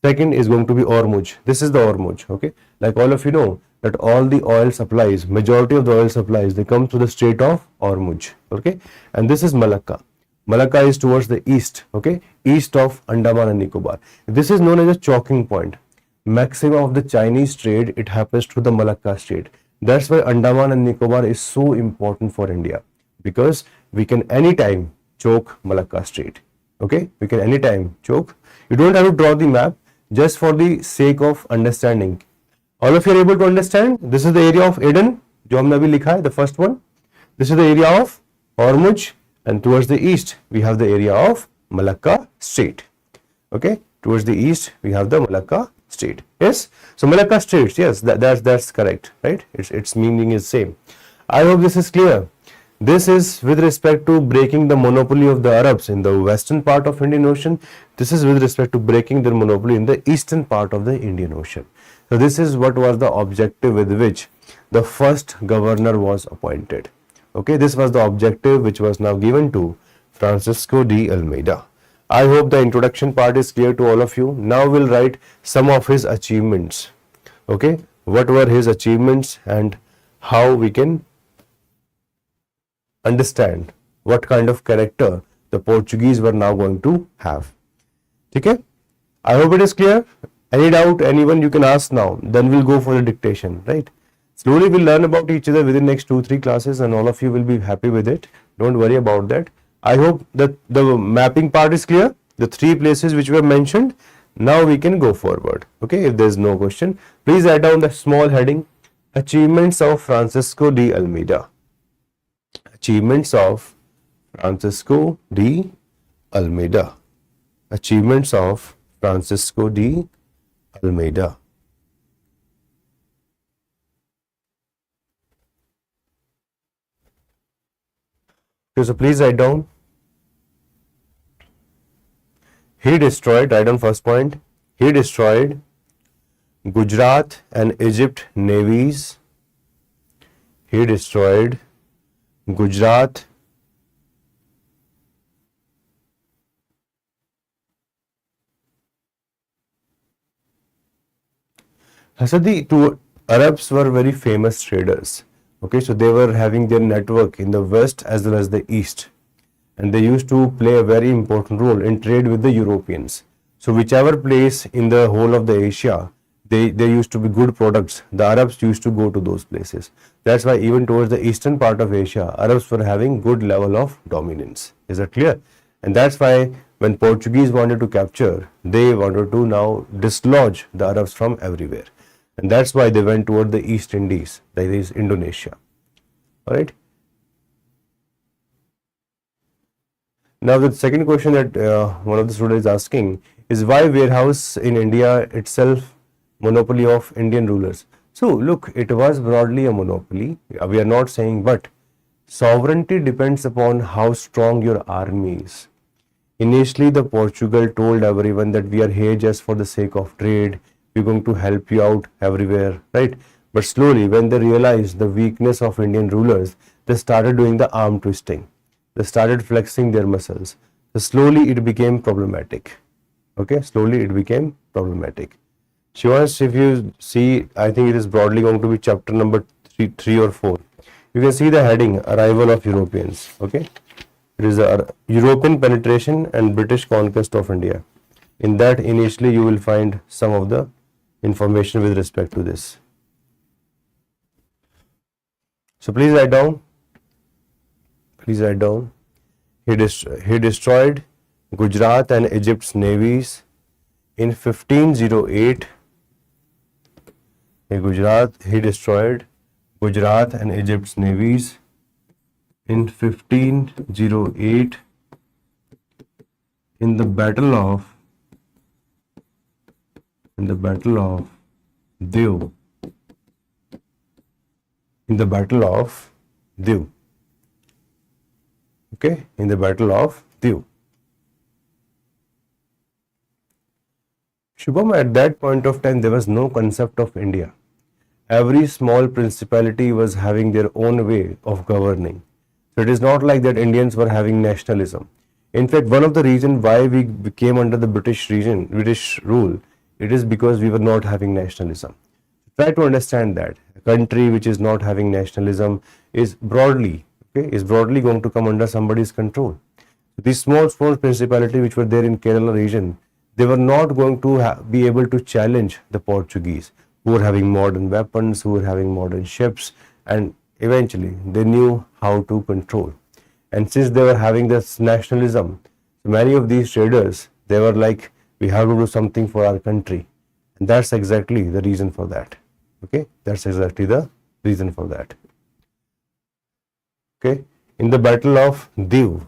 S1: Second is going to be Ormuz. This is the Ormuz. Okay, like all of you know that all the oil supplies, majority of the oil supplies, they come through the Strait of Ormuz. Okay, and this is Malacca. Malacca is towards the east. Okay, east of Andaman and Nicobar. This is known as a choking point. Maximum of the Chinese trade, it happens through the Malacca Strait. That's why Andaman and Nicobar is so important for India, because we can anytime choke Malacca Strait. Okay, we can anytime choke. You don't have to draw the map, just for the sake of understanding. All of you are able to understand? This is the area of Aden, जो हमने अभी लिखा है, the first one. This is the area of Hormuz, and towards the east we have the area of Malacca Strait. Okay, towards the east we have the Malacca Strait. Yes, so Malacca Straits, yes, that's correct, right? Its meaning is same. I hope this is clear. This is with respect to breaking the monopoly of the Arabs in the western part of Indian Ocean. This is with respect to breaking their monopoly in the eastern part of the Indian Ocean. So this is what was the objective with which the first governor was appointed. Okay, this was the objective which was now given to Francisco de Almeida. I hope the introduction part is clear to all of you. Now we'll write some of his achievements. Okay, what were his achievements and how we can understand what kind of character the Portuguese were now going to have. Okay, I hope it is clear. Any doubt, anyone, you can ask now. Then we'll go for the dictation, right? Slowly we'll learn about each other within next 2-3 classes, and all of you will be happy with it. Don't worry about that. I hope that the mapping part is clear. The 3 places which were mentioned. Now we can go forward. Okay, if there is no question, please write down the small heading: Achievements of Francisco de Almeida. Achievements of Francisco de Almeida. Achievements of Francisco de Almeida. Okay, so please write down. He destroyed, write down first point. He destroyed Gujarat and Egypt navies. He destroyed Gujarat so the two Arabs were very famous traders. Okay, so they were having their network in the west as well as the east, and they used to play a very important role in trade with the Europeans. So whichever place in the whole of the Asia, they used to be good products, the Arabs used to go to those places. That's why even towards the eastern part of Asia, Arabs were having good level of dominance. Is that clear? And that's why when Portuguese wanted to capture, they wanted to now dislodge the Arabs from everywhere. And that's why they went toward the East Indies, that is Indonesia. Alright. Now the second question that one of the students is asking is, why warehouse in India itself monopoly of Indian rulers? So look, it was broadly a monopoly. We are not saying, but sovereignty depends upon how strong your army is. Initially, the Portugal told everyone that we are here just for the sake of trade. We're going to help you out everywhere, right? But slowly, when they realized the weakness of Indian rulers, they started doing the arm twisting. They started flexing their muscles. So slowly, it became problematic. Okay, slowly it became problematic. Shivans, if you see, I think it is broadly going to be chapter number 3 or 4. You can see the heading, Arrival of Europeans. Okay, it is a European penetration and British conquest of India. In that, initially you will find some of the information with respect to this. So please write down. Please write down. He destroyed Gujarat and Egypt's navies in 1508. He destroyed Gujarat and Egypt's navies in 1508 in the Battle of Diu. In the Battle of Diu. Okay, in the Battle of Diu. Shubham, at that point of time, there was no concept of India. Every small principality was having their own way of governing. So it is not like that Indians were having nationalism. In fact, one of the reasons why we came under the British rule, it is because we were not having nationalism. Try to understand that a country which is not having nationalism is broadly going to come under somebody's control. These small principality which were there in Kerala region, they were not going to be able to challenge the Portuguese, who were having modern weapons, who were having modern ships, and eventually they knew how to control. And since they were having this nationalism, many of these traders, they were like, we have to do something for our country. And that's exactly the reason for that. Okay, that's exactly the reason for that. Okay, in the Battle of Diu,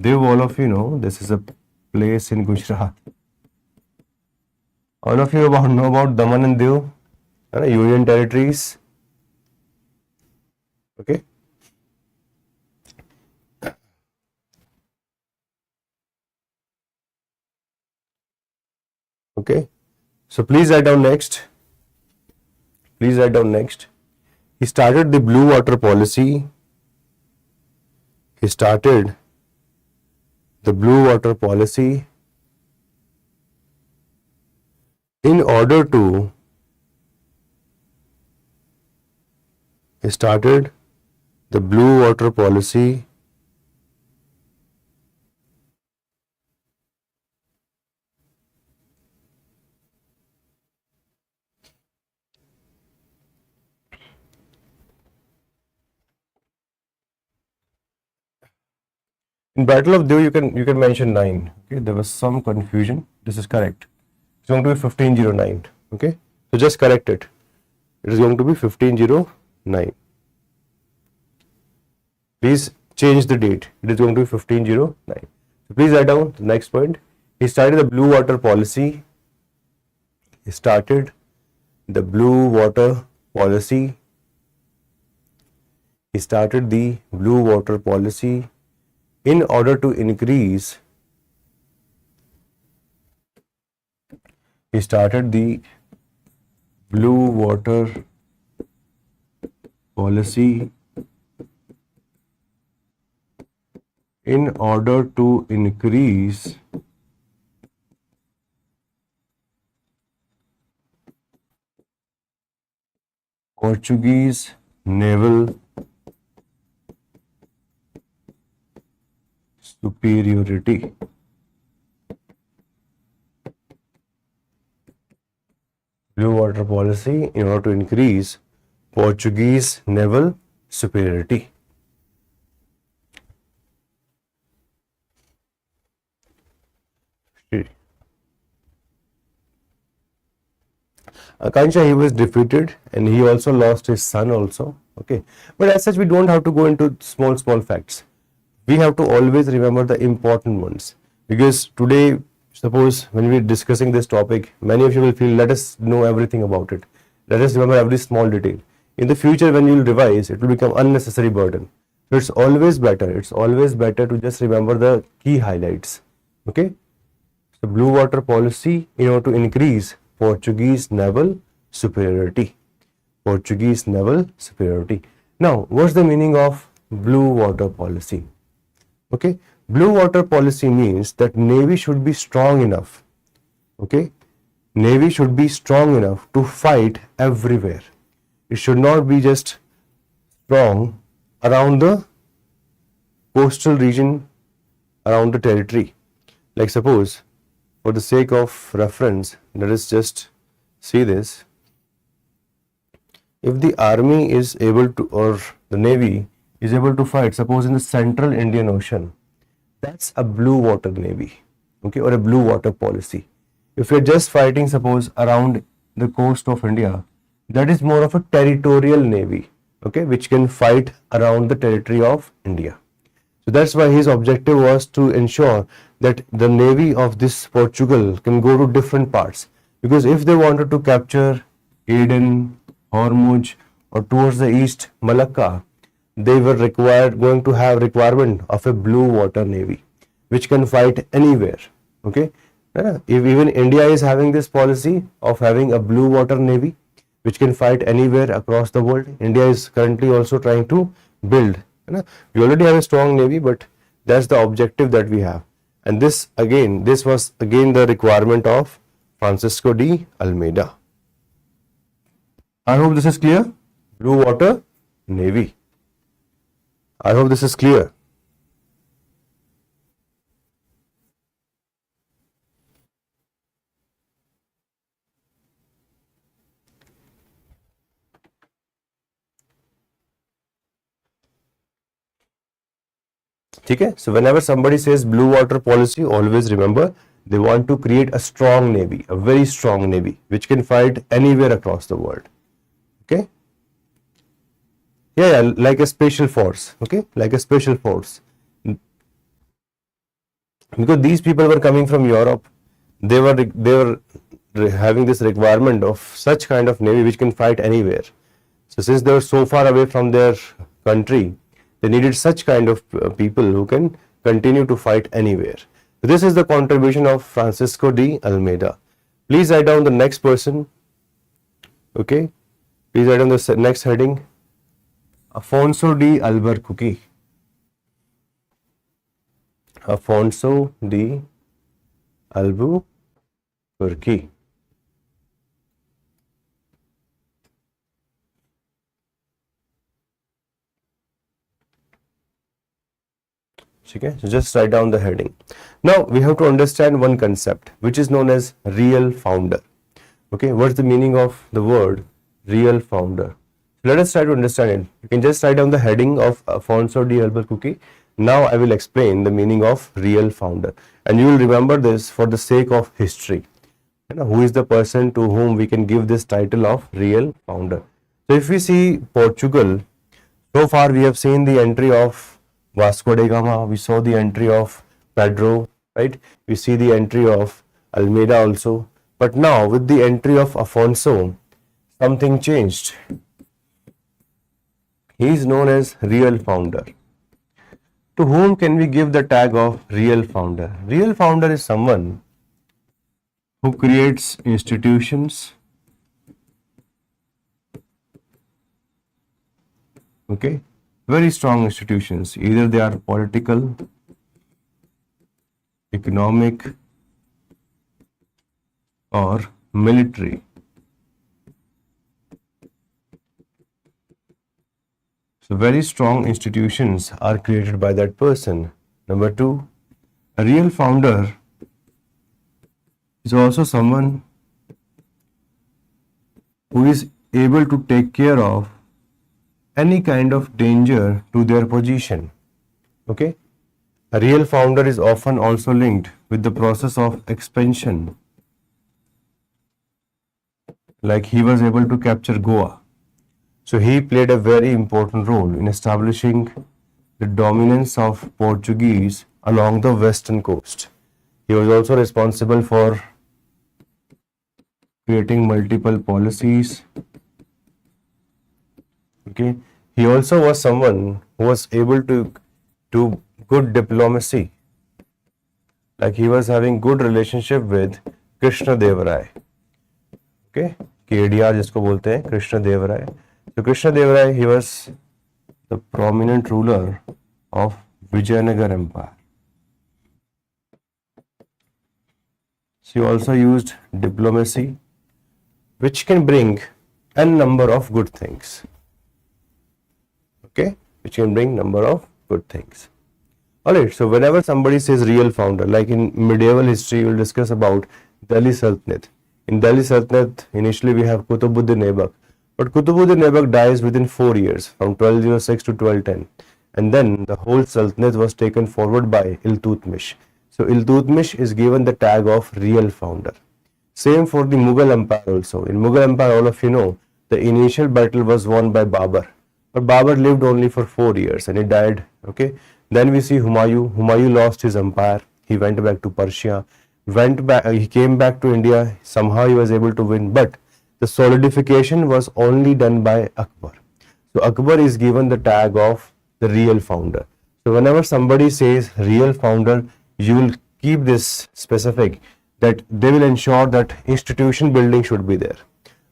S1: all of you know, this is a place in Gujarat. All of you know about Daman and Diu, Union territories. Okay. Okay. So please write down next. Please write down next. He started the blue water policy. He started the blue water policy in order to in Battle of Diu, you can mention 9. Okay, there was some confusion. This is correct. It's going to be 1509. Okay, so just correct it. It is going to be 1509. Please change the date. It is going to be 1509. So please write down the next point. He started the blue water policy. He started the blue water policy. He started the blue water policy in order to increase. He started the blue water policy in order to increase Portuguese naval superiority. Blue water policy in order to increase Portuguese naval superiority. Akansha, he was defeated and he also lost his son also. Okay, but as such we don't have to go into small facts. We have to always remember the important ones, because today, suppose when we are discussing this topic, many of you will feel, let us know everything about it, let us remember every small detail. In the future, when you will revise, it will become unnecessary burden. So it's always better to just remember the key highlights. Okay, so blue water policy in order to increase Portuguese naval superiority. Portuguese naval superiority. Now, what's the meaning of blue water policy? Okay, blue water policy means that Navy should be strong enough. Okay, Navy should be strong enough to fight everywhere. It should not be just strong around the coastal region, around the territory. Like suppose, for the sake of reference, let us just see this. If the army is able to, or the Navy is able to fight, suppose in the central Indian Ocean, that's a blue water Navy, okay, or a blue water policy. If you're just fighting, suppose, around the coast of India, that is more of a territorial Navy, okay, which can fight around the territory of India. So that's why his objective was to ensure that the Navy of this Portugal can go to different parts, because if they wanted to capture Aden, Hormuz, or towards the east, Malacca, they were going to have requirement of a blue water Navy, which can fight anywhere. Okay, If even India is having this policy of having a blue water navy, which can fight anywhere across the world. India is currently also trying to build. We already have a strong navy, but that's the objective that we have. And this was again the requirement of Francisco de Almeida. I hope this is clear. Blue water navy. I hope this is clear. Okay, so whenever somebody says blue water policy, always remember they want to create a strong navy, a very strong navy, which can fight anywhere across the world. Okay. Yeah, like a special force. Okay, like a special force. Because these people were coming from Europe, they were having this requirement of such kind of navy which can fight anywhere. So since they were so far away from their country, they needed such kind of people who can continue to fight anywhere. So this is the contribution of Francisco de Almeida. Please write down the next person. Okay, please write down the next heading. Alfonso de Albuquerque. Alfonso de Albuquerque. Okay, so just write down the heading. Now we have to understand one concept which is known as real founder. Okay, what's the meaning of the word real founder? Let us try to understand it. You can just write down the heading of Alfonso de Albuquerque. Now I will explain the meaning of real founder, and you will remember this for the sake of history. Who is the person to whom we can give this title of real founder? So if we see Portugal, so far we have seen the entry of Vasco da Gama, we saw the entry of Pedro, right? We see the entry of Almeida also. But now with the entry of Alfonso, something changed. He is known as real founder. To whom can we give the tag of real founder? Real founder is someone who creates institutions, okay, very strong institutions, either they are political, economic, or military. So very strong institutions are created by that person. Number two, a real founder is also someone who is able to take care of any kind of danger to their position. Okay? A real founder is often also linked with the process of expansion. Like he was able to capture Goa. So he played a very important role in establishing the dominance of Portuguese along the western coast. He was also responsible for creating multiple policies. Okay. He also was someone who was able to do good diplomacy. Like he was having good relationship with Krishna Deva Rai. Okay. KDR जिसको बोलते हैं Krishna Deva Rai. So Krishna Deva Rai, he was the prominent ruler of Vijayanagar Empire. So he also used diplomacy, which can bring a number of good things. Okay, which can bring number of good things. Alright, so whenever somebody says real founder, like in medieval history, we'll discuss about Delhi Sultanate. In Delhi Sultanate, initially we have Qutbuddin Aibak. But Qutbuddin Aibak dies within 4 years, from 1206 to 1210. And then the whole Sultanate was taken forward by Iltutmish. So Iltutmish is given the tag of real founder. Same for the Mughal Empire also. In Mughal Empire, all of you know, the initial battle was won by Babur. But Babur lived only for 4 years and he died. Okay. Then we see Humayun. Humayun lost his empire. He went back to Persia. He came back to India. Somehow he was able to win. But the solidification was only done by Akbar. So Akbar is given the tag of the real founder. So whenever somebody says real founder, you will keep this specific that they will ensure that institution building should be there.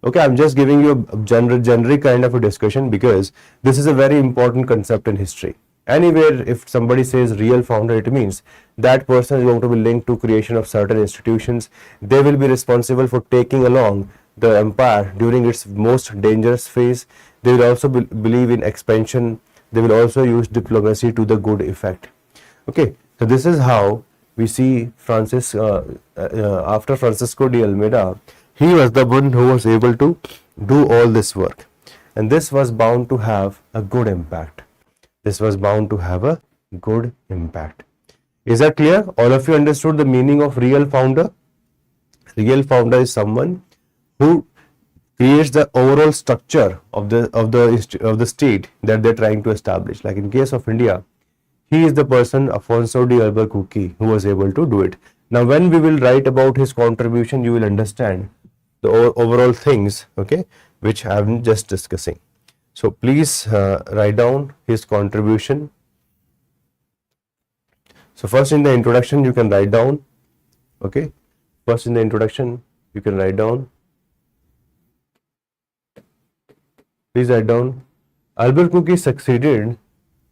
S1: Okay, I'm just giving you a generic kind of a discussion because this is a very important concept in history. Anywhere, if somebody says real founder, it means that person is going to be linked to creation of certain institutions. They will be responsible for taking along the empire during its most dangerous phase. They will also believe in expansion. They will also use diplomacy to the good effect. Okay, so this is how we see after Francisco de Almeida, he was the one who was able to do all this work, and this was bound to have a good impact. This was bound to have a good impact. Is that clear? All of you understood the meaning of real founder? Real founder is someone who creates the overall structure of the state that they're trying to establish. Like in case of India, he is the person, Alfonso de Albuquerque, who was able to do it. Now, when we will write about his contribution, you will understand the overall things, okay, which I am just discussing. So please write down his contribution. So first in the introduction you can write down, okay, first in the introduction you can write down, please write down, Albuquerque succeeded,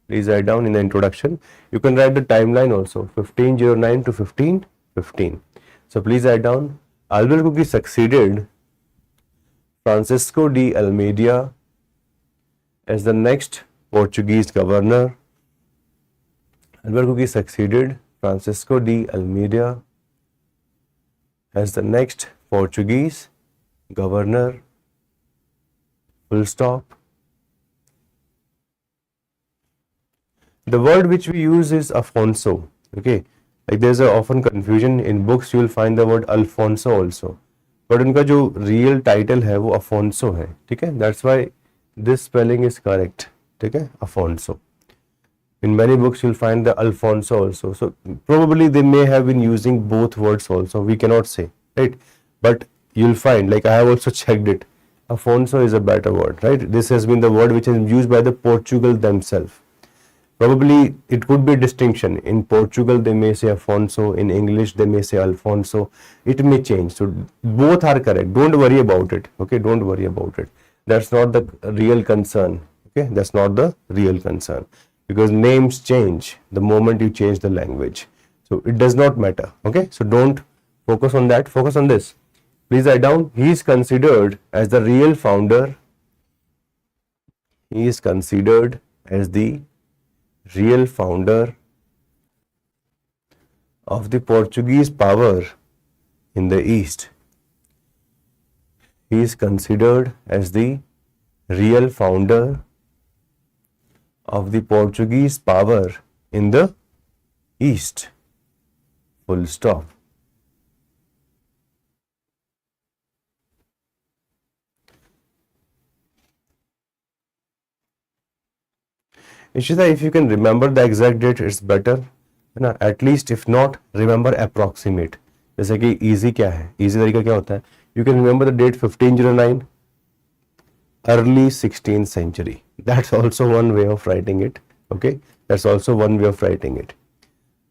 S1: please write down in the introduction. You can write the timeline also, 1509 to 1515. So please write down, Albuquerque succeeded Francisco de Almeida as the next Portuguese governor. Albuquerque succeeded Francisco de Almeida as the next Portuguese governor. Full stop. The word which we use is Afonso. Okay, like there's a often confusion in books. You will find the word Alfonso also, but उनका जो real title है वो Afonso है. ठीक है? That's why this spelling is correct. ठीक है? Afonso. In many books you'll find the Alfonso also. So probably they may have been using both words also. We cannot say, right? But you'll find, like I have also checked it, Afonso is a better word, right? This has been the word which is used by the Portugal themselves. Probably it could be a distinction. In Portugal they may say Afonso, in English they may say Alfonso. It may change. So both are correct. Don't worry about it. Okay, don't worry about it. That's not the real concern. Okay, that's not the real concern. Because names change the moment you change the language. So it does not matter. Okay, so don't focus on that. Focus on this. Please write down, he is considered as the real founder. He is considered as the real founder of the Portuguese power in the East. He is considered as the real founder of the Portuguese power in the East. Full stop. Ishita, if you can remember the exact date, it's better. ना, at least if not, remember approximate. जैसे कि easy क्या है? Easy तरीका क्या होता है? You can remember the date 1509, early 16th century. That's also one way of writing it. Okay, that's also one way of writing it.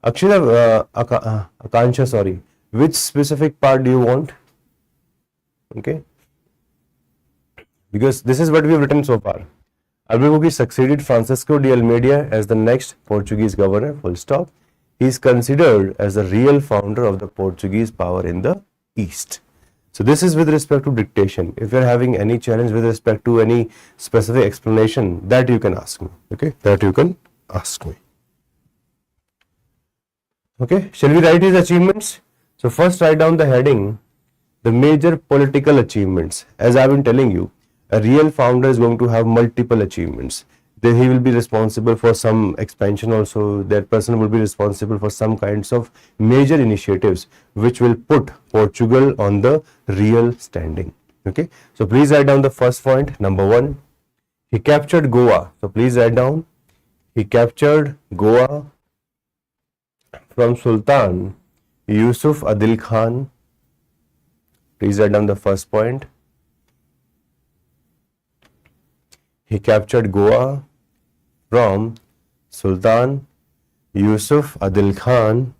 S1: Akshita, Akansha, sorry. Which specific part do you want? Okay, because this is what we have written so far. Albuquerque succeeded Francisco de Almeida as the next Portuguese governor. Full stop. He is considered as the real founder of the Portuguese power in the East. So this is with respect to dictation. If you are having any challenge with respect to any specific explanation, that you can ask me. Okay, that you can ask me. Okay, shall we write his achievements? So first write down the heading, the major political achievements. As I have been telling you, a real founder is going to have multiple achievements. Then he will be responsible for some expansion also. That person will be responsible for some kinds of major initiatives which will put Portugal on the real standing. Okay, so please write down the first point. Number one, he captured Goa. So please write down, he captured Goa from Sultan Yusuf Adil Khan. Please write down the first point. He captured Goa from Sultan Yusuf Adil Khan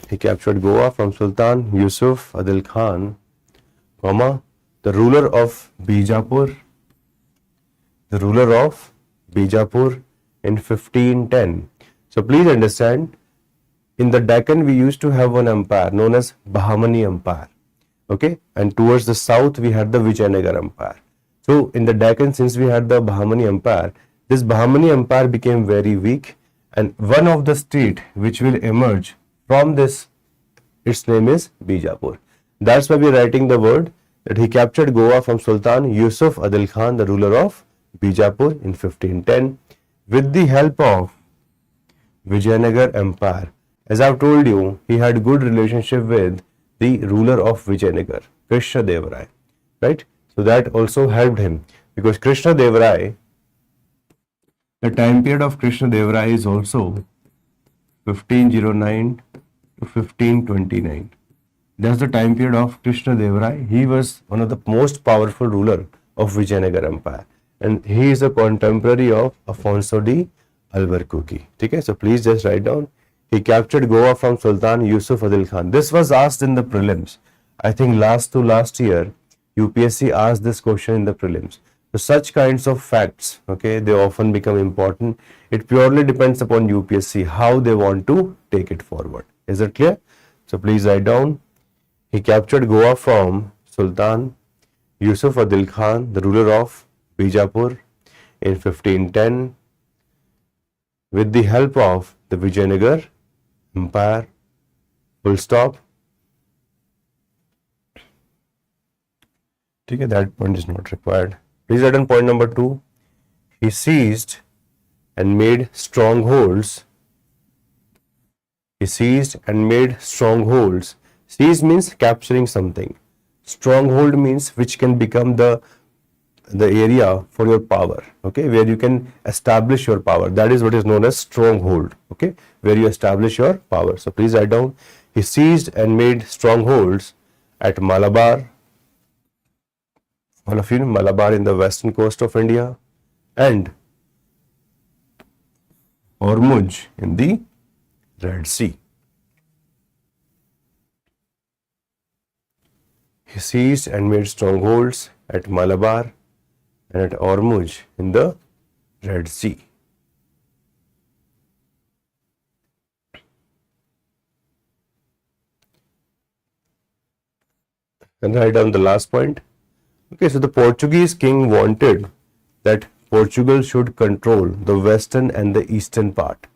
S1: He captured Goa from Sultan Yusuf Adil Khan, comma, the ruler of Bijapur, in 1510. So please understand, in the Deccan we used to have one empire known as Bahmani Empire. Okay, and towards the south we had the Vijayanagar Empire. So in the Deccan, since we had the Bahmani Empire, this Bahmani Empire became very weak, and one of the state which will emerge from this, its name is Bijapur. That's why we are writing the word that he captured Goa from Sultan Yusuf Adil Khan, the ruler of Bijapur, in 1510 with the help of Vijayanagar Empire. As I've told you, he had good relationship with the ruler of Vijayanagar, Krishna Deva Rai, right? So that also helped him, because Krishna Deva Rai, the time period of Krishna Deva Rai is also 1509 to 1529. That's the time period of Krishna Deva Rai. He was one of the most powerful ruler of Vijayanagar Empire, and he is a contemporary of Alfonso de Albuquerque. Okay, so please just write down. He captured Goa from Sultan Yusuf Adil Khan. This was asked in the prelims. I think last year, UPSC asked this question in the prelims. So such kinds of facts, okay, they often become important. It purely depends upon UPSC how they want to take it forward. Is it clear? So please write down. He captured Goa from Sultan Yusuf Adil Khan, the ruler of Bijapur, in 1510 with the help of the Vijayanagar Empire, full stop. Okay, that point is not required. Please write down point number 2. He seized and made strongholds. Seize means capturing something. Stronghold means which can become the area for your power, okay, where you can establish your power. That is what is known as stronghold, okay, where you establish your power. So please write down. He seized and made strongholds at Malabar. All of you know Malabar in the western coast of India, and Hormuz in the Red Sea. He seized and made strongholds at Malabar and at Hormuz in the Red Sea. And write down the last point. Okay, so the Portuguese king wanted that Portugal should control the western and the eastern part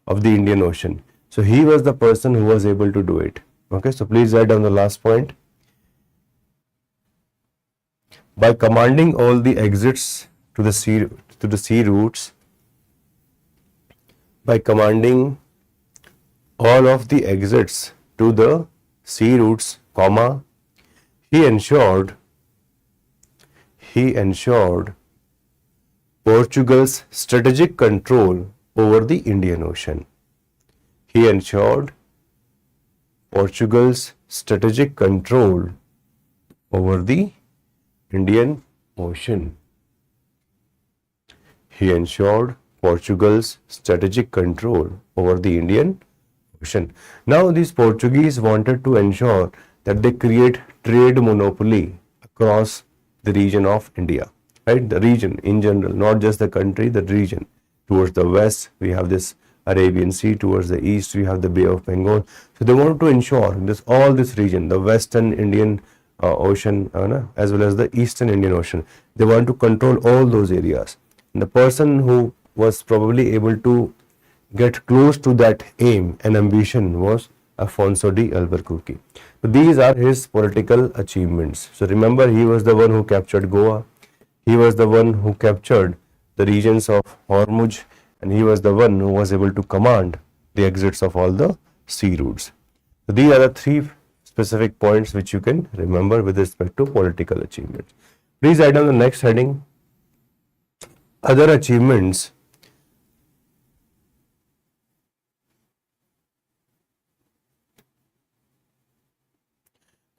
S1: of the Indian Ocean. So he was the person who was able to do it. Okay, so please write down the last point. By commanding all the exits to the sea routes, by commanding all of the exits to the sea routes, comma, he ensured Portugal's strategic control over the Indian Ocean. He ensured Portugal's strategic control over the Indian Ocean. He ensured Portugal's strategic control over the Indian Ocean. Now, these Portuguese wanted to ensure that they create trade monopoly across the region of India, right? The region in general, not just the country, the region. Towards the west, we have this Arabian Sea. Towards the east, we have the Bay of Bengal. So they wanted to ensure all this region, the Western Indian Ocean, as well as the Eastern Indian Ocean. They want to control all those areas. And the person who was probably able to get close to that aim and ambition was Alfonso de Albuquerque. So these are his political achievements. So remember, he was the one who captured Goa. He was the one who captured the regions of Hormuz, and he was the one who was able to command the exits of all the sea routes. So these are the 3 specific points which you can remember with respect to political achievements. Please write down the next heading. Other achievements.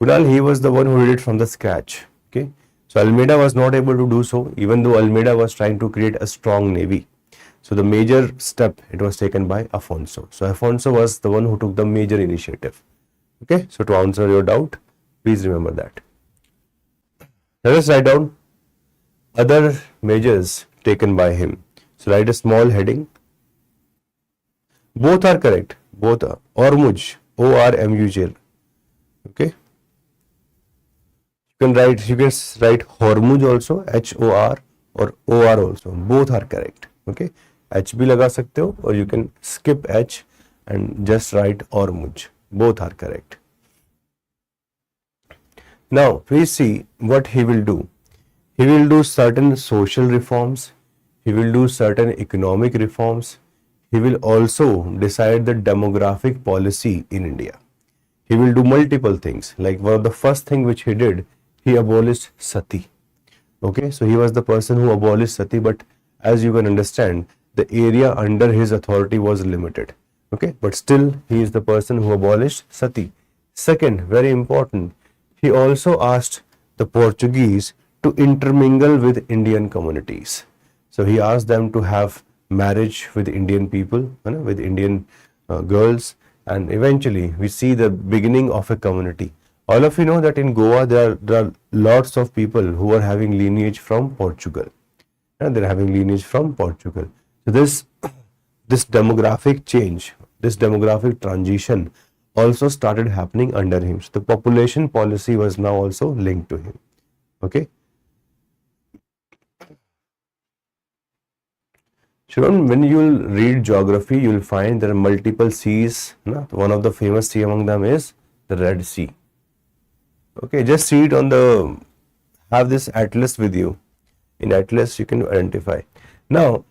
S1: Kunal, he was the one who did it from the scratch. Okay, so Almeida was not able to do so, even though Almeida was trying to create a strong navy. So the major step, it was taken by Alfonso. So Alfonso was the one who took the major initiative. Okay, so to answer your doubt, please remember that. Let us write down other measures taken by him. So write a small heading. Both are correct. Both are Ormuz, O-R-M-U-J. Okay. You can write Hormuz also, H-O-R, or O-R also. Both are correct. Okay. H भी लगा सकते हो, or you can skip H and just write Ormuz. Both are correct. Now, please see what he will do. He will do certain social reforms. He will do certain economic reforms. He will also decide the demographic policy in India. He will do multiple things. Like one of the first thing which he did, he abolished sati. Okay, so he was the person who abolished sati, but as you can understand, the area under his authority was limited. Okay, but still he is the person who abolished sati. Second, very important, he also asked the Portuguese to intermingle with Indian communities. So he asked them to have marriage with Indian people, with Indian girls, and eventually we see the beginning of a community. All of you know that in Goa there are lots of people who are having lineage from Portugal. They're having lineage from Portugal. So this demographic change, this demographic transition also started happening under him. So the population policy was now also linked to him. Okay. Children, when you will read geography, you will find there are multiple seas. One of the famous sea among them is the Red Sea. Okay, just see it on the, have this atlas with you. In atlas, you can identify. Now,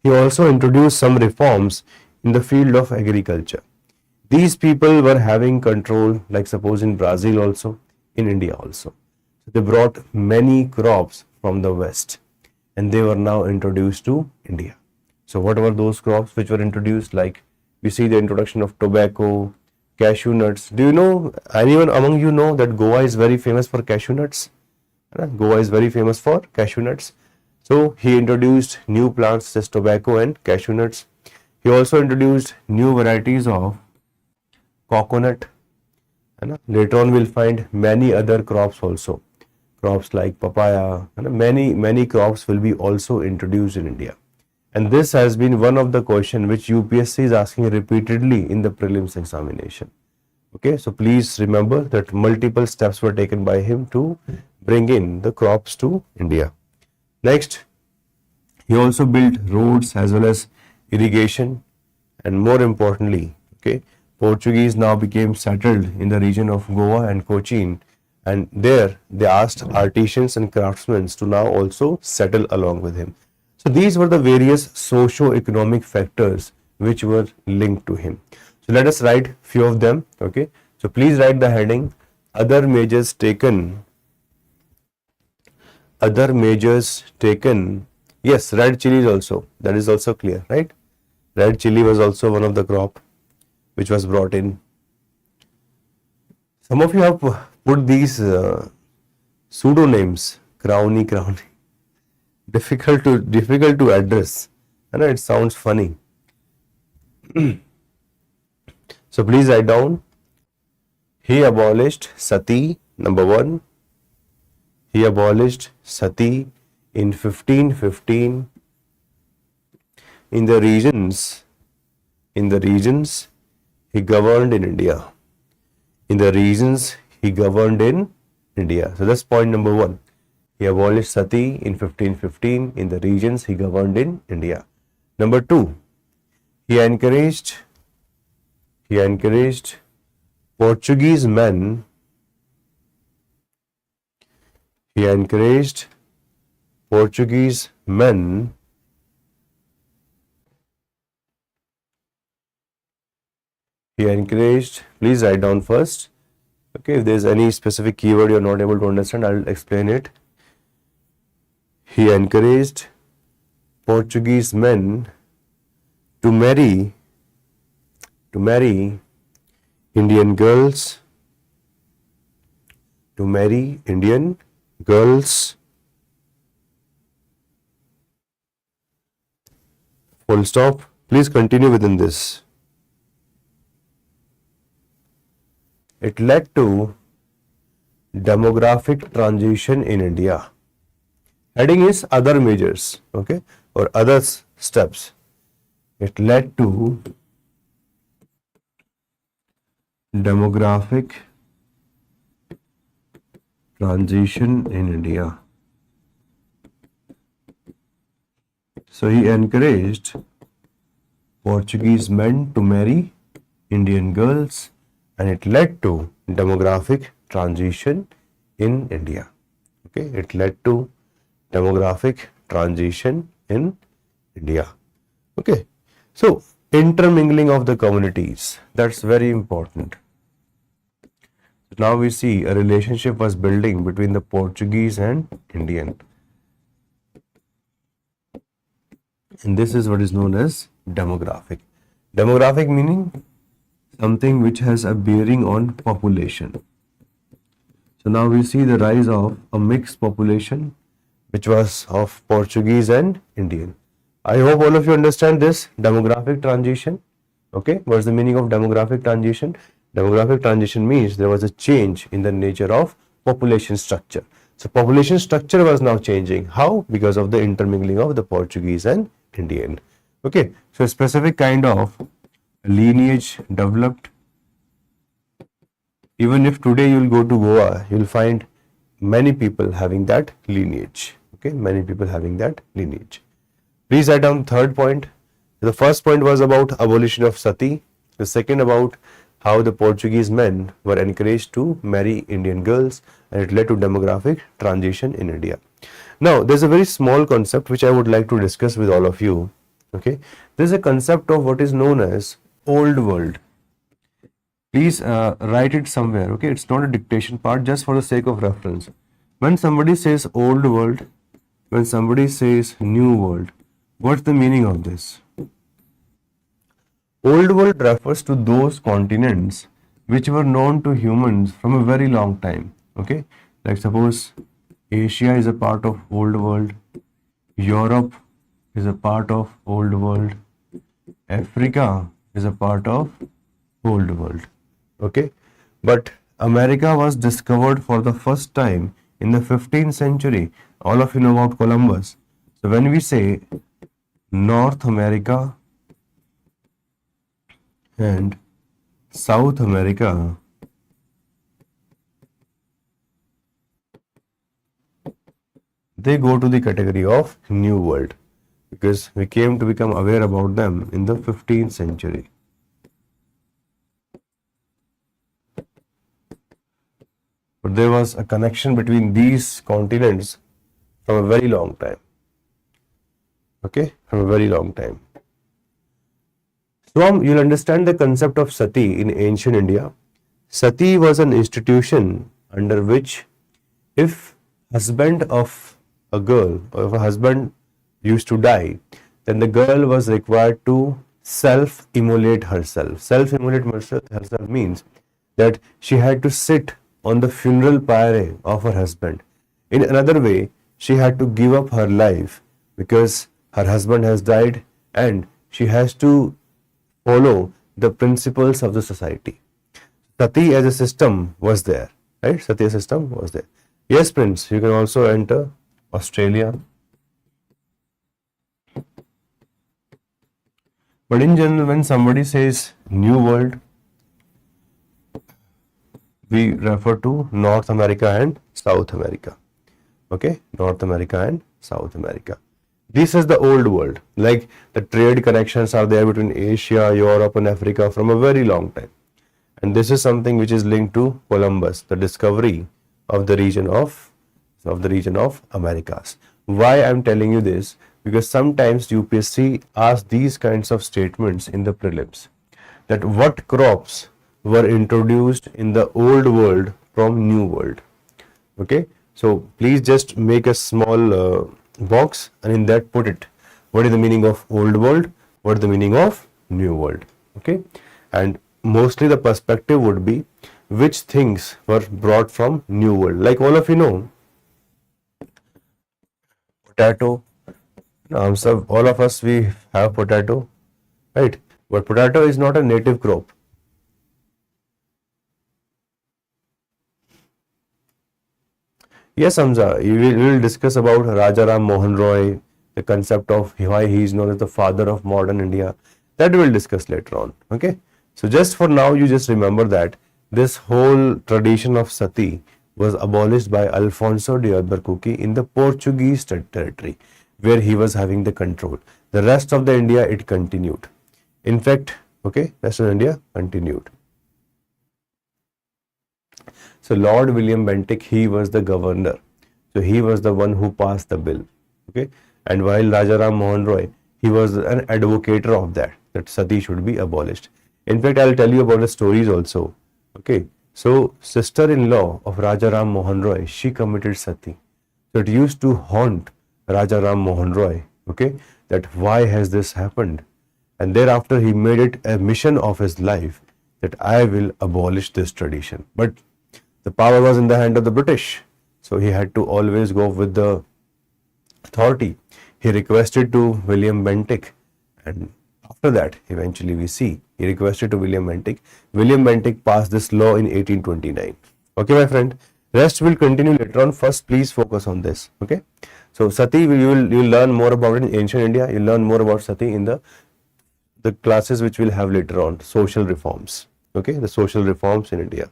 S1: he also introduced some reforms in the field of agriculture. These people were having control, like suppose in Brazil also, in India also. So they brought many crops from the West, and they were now introduced to India. So what were those crops which were introduced? Like we see the introduction of tobacco, cashew nuts. Do you know, anyone among you know that Goa is very famous for cashew nuts? Goa is very famous for cashew nuts. So he introduced new plants such as tobacco and cashew nuts. He also introduced new varieties of coconut. Later on we'll find many other crops also. Crops like papaya, many crops will be also introduced in India. And this has been one of the questions which UPSC is asking repeatedly in the prelims examination. Okay, so please remember that multiple steps were taken by him to bring in the crops to India. Next, he also built roads as well as irrigation, and more importantly, okay, Portuguese now became settled in the region of Goa and Cochin, and there they asked artisans and craftsmen to now also settle along with him. So these were the various socio-economic factors which were linked to him. So let us write few of them. Okay, so please write the heading other measures taken. Other measures taken. Yes, red chilies also. That is also clear, right? Red chili was also one of the crop which was brought in. Some of you have put these pseudonames, crowny. Difficult to address. I know it sounds funny. So please write down. He abolished sati, number 1. He abolished sati in 1515 in the regions he governed in India. In the regions he governed in India. So that's point number 1. He abolished sati in 1515 in the regions he governed in India. Number 2, he encouraged Portuguese men. He encouraged Portuguese men please write down first. Okay, if there is any specific keyword you are not able to understand, I will explain it. He encouraged Portuguese men to marry Indian girls, Full stop. Please continue within this. It led to demographic transition in India. Heading is other measures, okay, or other steps. It led to demographic transition in India. So he encouraged Portuguese men to marry Indian girls, and it led to demographic transition in India. Okay, it led to demographic transition in India. Okay, so intermingling of the communities, that's very important. Now we see a relationship was building between the Portuguese and Indian. And this is what is known as demographic. Demographic meaning something which has a bearing on population. So now we see the rise of a mixed population which was of Portuguese and Indian. I hope all of you understand this demographic transition. Okay, what's the meaning of demographic transition? Demographic transition means there was a change in the nature of population structure. So population structure was now changing. How? Because of the intermingling of the Portuguese and Indian. Okay, so a specific kind of lineage developed. Even if today you will go to Goa, you will find many people having that lineage. Okay, many people having that lineage. Please write down third point. The first point was about abolition of sati. The second about how the Portuguese men were encouraged to marry Indian girls, and it led to demographic transition in India. Now, there's a very small concept which I would like to discuss with all of you. Okay, there's a concept of what is known as old world. Please write it somewhere. Okay, it's not a dictation part, just for the sake of reference. When somebody says old world, when somebody says new world, what's the meaning of this? Old world refers to those continents which were known to humans from a very long time. Okay, like suppose Asia is a part of old world, Europe is a part of old world, Africa is a part of old world. Okay, but America was discovered for the first time in the 15th century. All of you know about Columbus. So when we say North America and South America, they go to the category of New World because we came to become aware about them in the 15th century. But there was a connection between these continents from a very long time. Okay, from a very long time. So you'll understand the concept of sati in ancient India. Sati was an institution under which if husband of a girl or if a husband used to die, then the girl was required to self-immolate herself. Self-immolate herself means that she had to sit on the funeral pyre of her husband. In another way, she had to give up her life because her husband has died and she has to follow the principles of the society. Sati as a system was there, right? Sati as a system was there. Yes, Prince, you can also enter Australia. But in general, when somebody says New World, we refer to North America and South America. Okay, North America and South America. This is the old world. Like the trade connections are there between Asia, Europe and Africa from a very long time. And this is something which is linked to Columbus, the discovery of the region of Americas. Why I'm telling you this? Because sometimes UPSC asks these kinds of statements in the prelims. That what crops were introduced in the old world from new world. Okay, so please just make a small box and in that put it. What is the meaning of old world? What is the meaning of new world? Okay, and mostly the perspective would be which things were brought from new world. Like all of you know, potato, So all of us, we have potato, right? But potato is not a native crop. Yes, Hamza, we will discuss about Raja Ram Mohan Roy, the concept of why he is known as the father of modern India. That we will discuss later on. Okay. So just for now, you just remember that this whole tradition of sati was abolished by Alfonso de Albuquerque in the Portuguese territory, where he was having the control. The rest of the India, it continued. In fact, okay, rest of India continued. So Lord William Bentinck, he was the governor. So he was the one who passed the bill. Okay. And while Rajaram Mohan Roy, he was an advocate of that sati should be abolished. In fact, I'll tell you about the stories also. Okay. So sister-in-law of Rajaram Mohan Roy, she committed sati. So it used to haunt Rajaram Mohan Roy. Okay. That why has this happened? And thereafter he made it a mission of his life that I will abolish this tradition. But the power was in the hand of the British. So he had to always go with the authority. He requested to William Bentinck, and after that, eventually we see he requested to William Bentinck. William Bentinck passed this law in 1829. Okay, my friend. Rest will continue later on. First, please focus on this. Okay. So sati, you will learn more about it in ancient India. You learn more about sati in the classes which we'll have later on. Social reforms. Okay, the social reforms in India.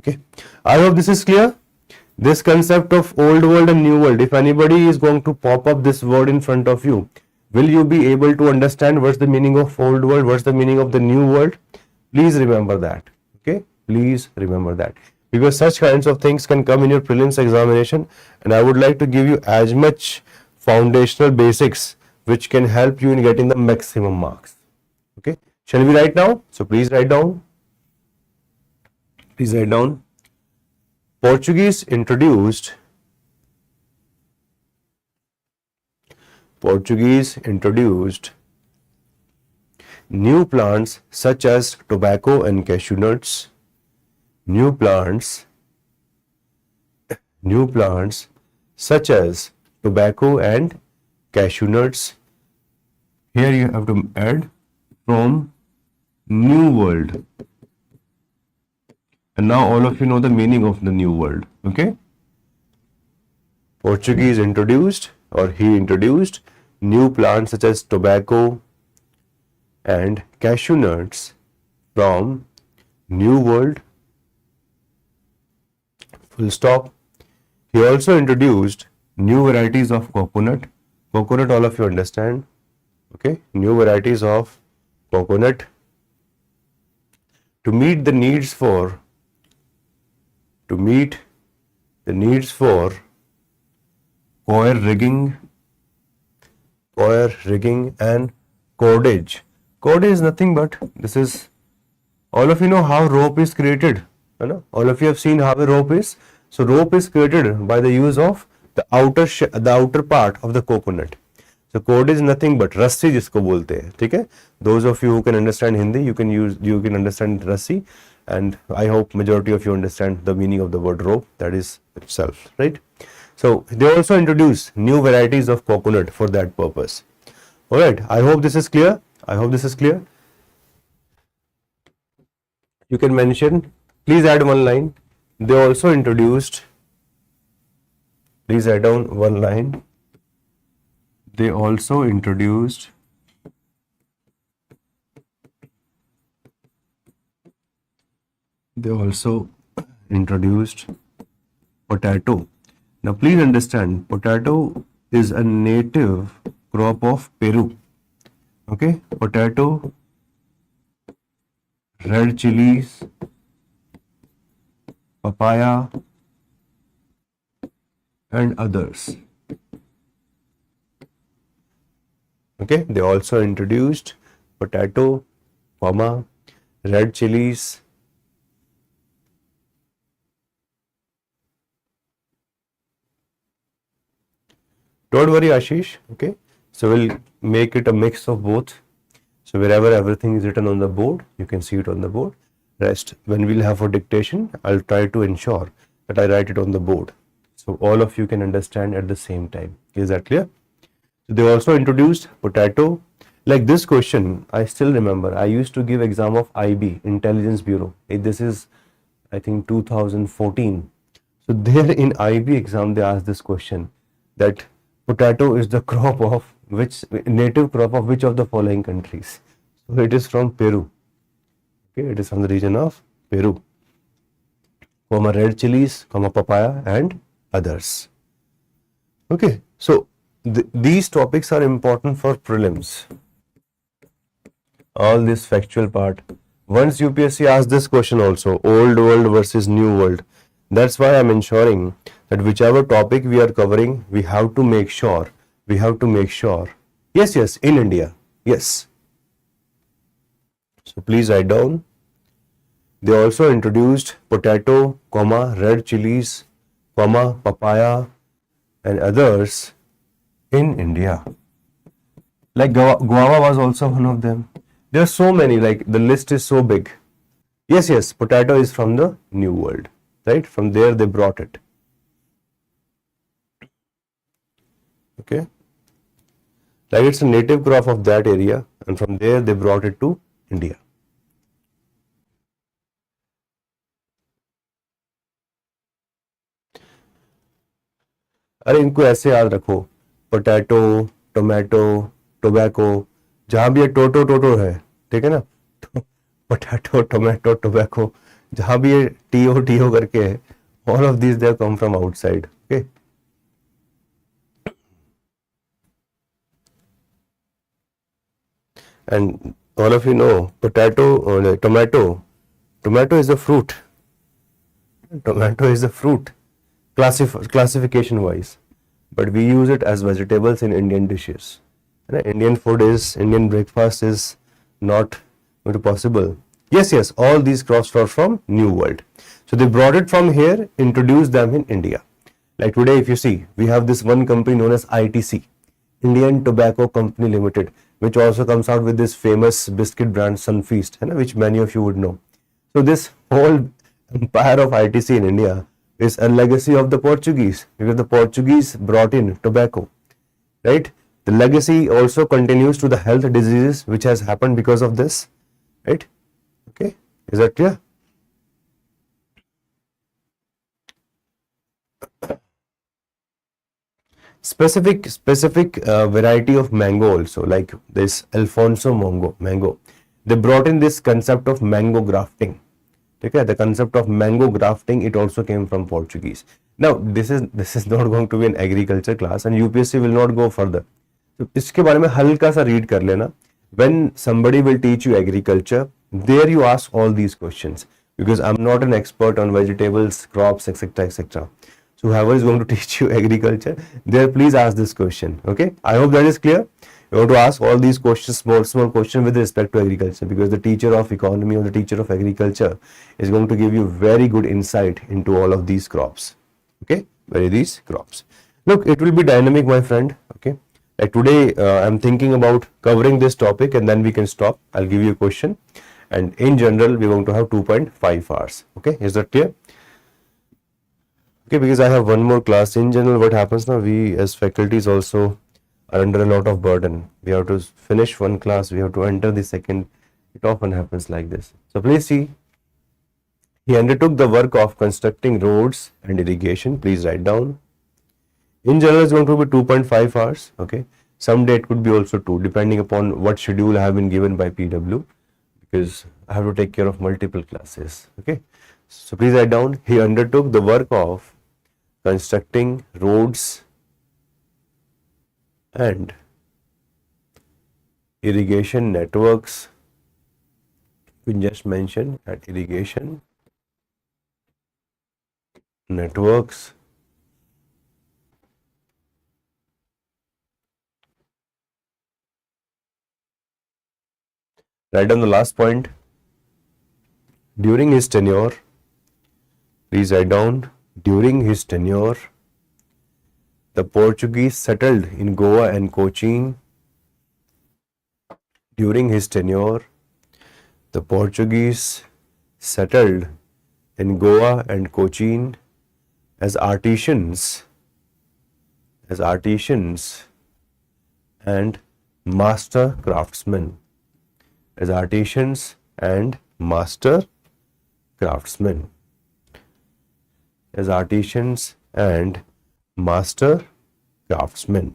S1: Okay, I hope this is clear. This concept of old world and new world, if anybody is going to pop up this word in front of you, will you be able to understand what's the meaning of old world, what's the meaning of the new world? Please remember that. Okay, please remember that, because such kinds of things can come in your prelims examination, and I would like to give you as much foundational basics which can help you in getting the maximum marks. Okay, shall we write now? So please write down. Please write down. Portuguese introduced new plants such as tobacco and cashew nuts. New plants such as tobacco and cashew nuts. Here you have to add from New World. And now all of you know the meaning of the New World. Okay. Portuguese introduced, or he introduced, new plants such as tobacco and cashew nuts from New World. Full stop. He also introduced new varieties of coconut. Coconut, all of you understand. Okay. New varieties of coconut to meet the needs for coir rigging and cordage. Cordage is nothing but, this is, all of you know how rope is created. All of you have seen how a rope is. So rope is created by the use of the outer part of the coconut. So cordage is nothing but rassi जिसको बोलते हैं. ठीक है? Those of you who can understand Hindi, you can understand rassi. And I hope majority of you understand the meaning of the word rope, that is itself, right? So they also introduce new varieties of coconut for that purpose. All right, I hope this is clear. You can mention, please add one line. They also introduced, please add down one line. They also introduced potato. Now please understand, potato is a native crop of Peru. Okay, potato, red chilies, papaya and others. Okay, they also introduced potato, red chilies, don't worry, Ashish. Okay, so we'll make it a mix of both. So wherever everything is written on the board, you can see it on the board. Rest, when we'll have for dictation, I'll try to ensure that I write it on the board. so all of you can understand at the same time. Is that clear? So they also introduced potato. Like this question, I still remember. I used to give exam of IB, Intelligence Bureau. This is, I think, 2014. So there in IB exam, they asked this question that potato is the crop of which native crop of which of the following countries? So it is from Peru. Okay, it is from the region of Peru, comma red chilies, comma papaya, and others. Okay, so these topics are important for prelims. All this factual part. Once UPSC asks this question also, old world versus new world. That's why I'm ensuring that whichever topic we are covering, we have to make sure. Yes, in India. Yes. So please write down. They also introduced potato, comma, red chilies, comma, papaya, and others in India. Like guava was also one of them. There are so many, like the list is so big. Yes, potato is from the New World, right? From there they brought it. Okay. Like it's a native crop of that area, and from there they brought it to India. अरे इनको ऐसे याद रखो, potato, tomato, tobacco, जहां भी ये टोटो है, ठीक है ना, पोटैटो, टोमेटो, टोबैको, जहां भी ये टीओ करके है, all of these they come from outside. Okay. And all of you know tomato is a fruit. Tomato is a fruit, classification wise, but we use it as vegetables in Indian dishes. Indian breakfast is not going to possible. Yes, all these crops are from New World. So they brought it from here, introduced them in India. Like today, if you see, we have this one company known as ITC, Indian Tobacco Company Limited, which also comes out with this famous biscuit brand Sunfeast, which many of you would know. So this whole empire of ITC in India is a legacy of the Portuguese, because the Portuguese brought in tobacco, right? The legacy also continues to the health diseases which has happened because of this, right? Okay, is that clear? Specific variety of mango also, like this Alfonso mango. They brought in this concept of mango grafting. Okay, the concept of mango grafting, it also came from Portuguese. Now this is not going to be an agriculture class, and UPSC will not go further. So इसके बारे में हल्का सा read कर लेना. When somebody will teach you agriculture, there you ask all these questions, because I'm not an expert on vegetables, crops, etc. So whoever is going to teach you agriculture, there please ask this question. Okay, I hope that is clear. You want to ask all these questions, small questions with respect to agriculture, because the teacher of economy or the teacher of agriculture is going to give you very good insight into all of these crops. Okay, these crops. Look, it will be dynamic, my friend. Okay, like today I'm thinking about covering this topic, and then we can stop. I'll give you a question, and in general we're going to have 2.5 hours. Okay, is that clear? Okay, because I have one more class. In general, what happens now, we as faculties also are under a lot of burden. We have to finish one class, we have to enter the second. It often happens like this. So please see, he undertook the work of constructing roads and irrigation. Please write down. In general, it's going to be 2.5 hours. Okay, someday it could be also 2, depending upon what schedule I have been given by PW, because I have to take care of multiple classes. Okay, so please write down. He undertook the work of constructing roads and irrigation networks. We just mentioned that irrigation networks write down the last point. During his tenure, please write down, during his tenure, the Portuguese settled in Goa and Cochin. During his tenure, the Portuguese settled in Goa and Cochin, as artisans and master craftsmen, as artisans and master craftsmen, as artisans and master craftsmen.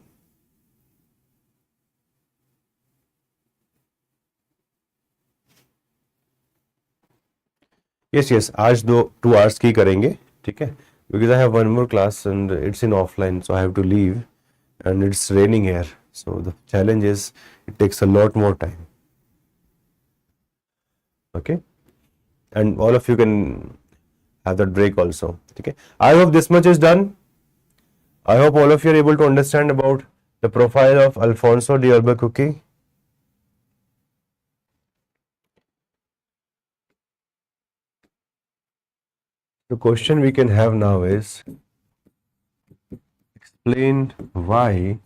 S1: Yes, आज 2 hours की करेंगे, ठीक है, because I have one more class and it's in offline, so I have to leave and it's raining here, so the challenge is it takes a lot more time. Okay, and all of you can have that break also. Okay, I hope this much is done. I hope all of you are able to understand about the profile of Alfonso de Albuquerque. The question we can have now is, explain why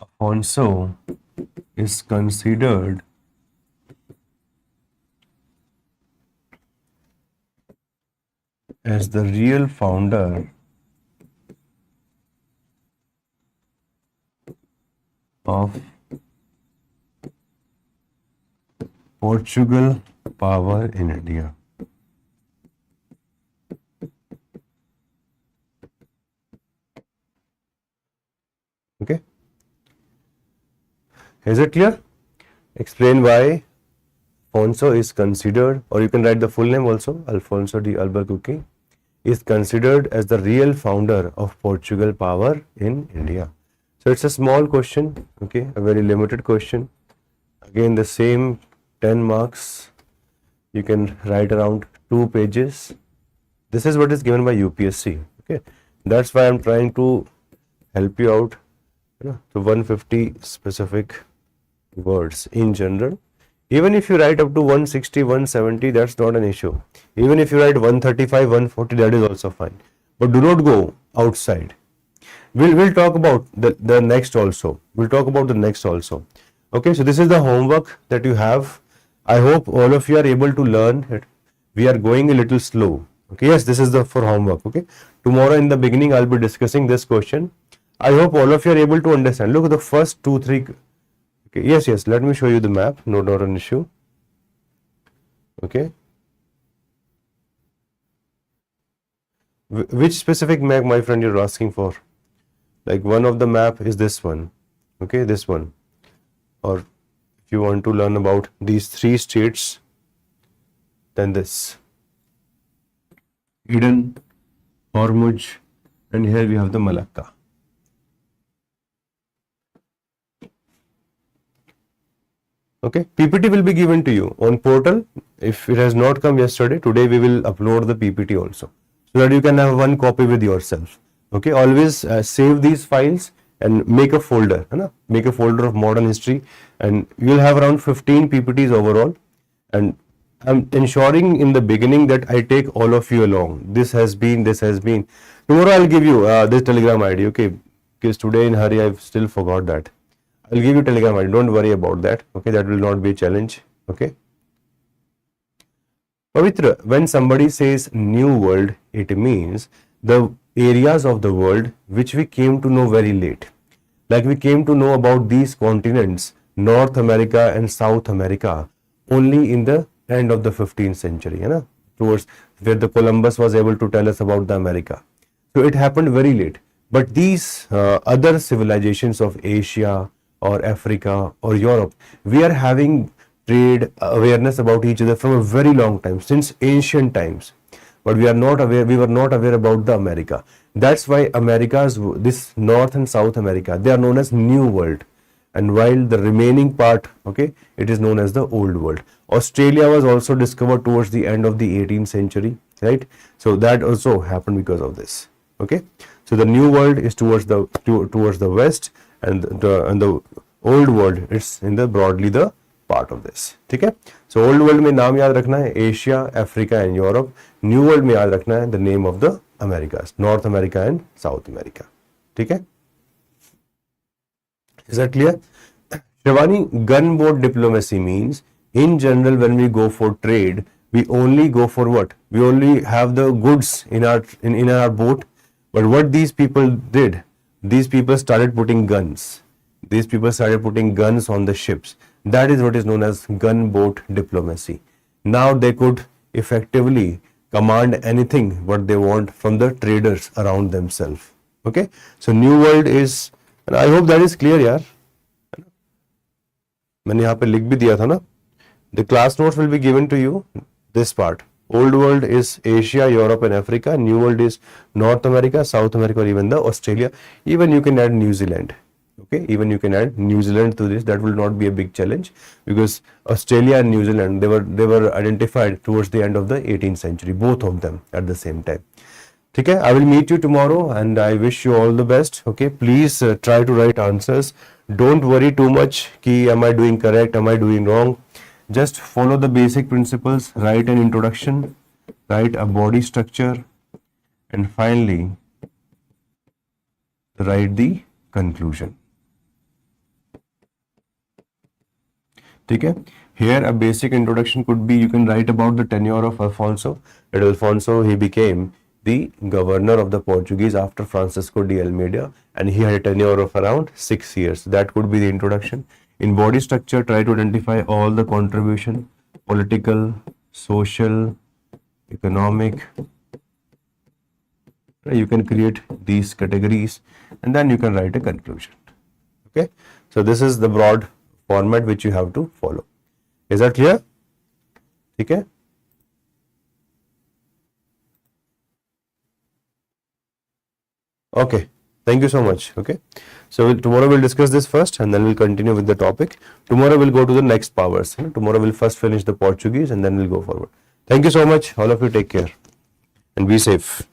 S1: Alfonso is considered as the real founder of Portugal power in India. Okay, is it clear? Explain why Alfonso is considered, or you can write the full name also, Alfonso de Albuquerque is considered as the real founder of Portugal power in India. So it's a small question, okay, a very limited question. Again, the same 10 marks. You can write around 2 pages. This is what is given by UPSC. Okay, that's why I'm trying to help you out. So 150 specific words in general. Even if you write up to 160, 170, that's not an issue. Even if you write 135, 140, that is also fine. But do not go outside. We'll talk about the next also. We'll talk about the next also. Okay, so this is the homework that you have. I hope all of you are able to learn it. We are going a little slow. Okay, yes, this is the for homework. Okay, tomorrow in the beginning I'll be discussing this question. I hope all of you are able to understand. Look at the first 2, 3. Okay, yes, let me show you the map. No, not an issue. Okay. Which specific map, my friend, you're asking for? Like one of the map is this one. Okay, this one. Or if you want to learn about these 3 states, then this. Eden, Hormuz, and here we have the Malacca. Okay, PPT will be given to you on portal. If it has not come yesterday, today we will upload the PPT also, so that you can have one copy with yourself. Okay, always save these files and make a folder. Make a folder of modern history, and you will have around 15 PPTs overall. And I'm ensuring in the beginning that I take all of you along. This has been. Tomorrow I'll give you this Telegram ID. Okay, because today in hurry I've still forgot that. I'll give you Telegram ID. Don't worry about that. Okay, that will not be a challenge. Okay. Pavitra, when somebody says new world, it means the areas of the world which we came to know very late. Like we came to know about these continents, North America and South America, only in the end of the 15th century, towards where the Columbus was able to tell us about the America. So it happened very late. But these other civilizations of Asia or Africa or Europe, we are having trade awareness about each other from a very long time, since ancient times. But we were not aware about the America. That's why Americas, this North and South America, they are known as New World. And while the remaining part, okay, it is known as the Old World. Australia was also discovered towards the end of the 18th century, right? So that also happened because of this. Okay, so the New World is towards the west, and the Old World, it's in the broadly the part of this. ठीक है? So Old World में नाम याद रखना है Asia, Africa and Europe. New World में याद रखना है the name of the Americas, North America and South America. ठीक है? Is that clear? Shivani, gunboat diplomacy means in general when we go for trade, We only go for what? We only have the goods in our boat. But what these people did, these people started putting guns. These people started putting guns on the ships. That is what is known as gunboat diplomacy. Now they could effectively command anything what they want from the traders around themselves. Okay, so New World is, and I hope that is clear यार. मैंने यहाँ पे लिख भी दिया था ना. The class notes will be given to you. This part. Old World is Asia, Europe and Africa. New World is North America, South America, or even the Australia. Even you can add New Zealand. Okay, even you can add New Zealand to this. That will not be a big challenge, because Australia and New Zealand, they were identified towards the end of the 18th century, both of them at the same time. Okay, I will meet you tomorrow and I wish you all the best. Okay, please try to write answers. Don't worry too much ki am I doing correct, am I doing wrong. Just follow the basic principles. Write an introduction, write a body structure, and finally write the conclusion. Okay, here a basic introduction could be, you can write about the tenure of Alfonso. That Alfonso, he became the governor of the Portuguese after Francisco de Almeida, and he had a tenure of around 6 years. That could be the introduction. In body structure, try to identify all the contribution, political, social, economic. You can create these categories and then you can write a conclusion. Okay, so this is the broad format which you have to follow. Is that clear? Okay. Okay, thank you so much. Okay, so tomorrow we'll discuss this first and then we'll continue with the topic. Tomorrow we'll go to the next powers. Tomorrow we'll first finish the Portuguese and then we'll go forward. Thank you so much. All of you take care and be safe.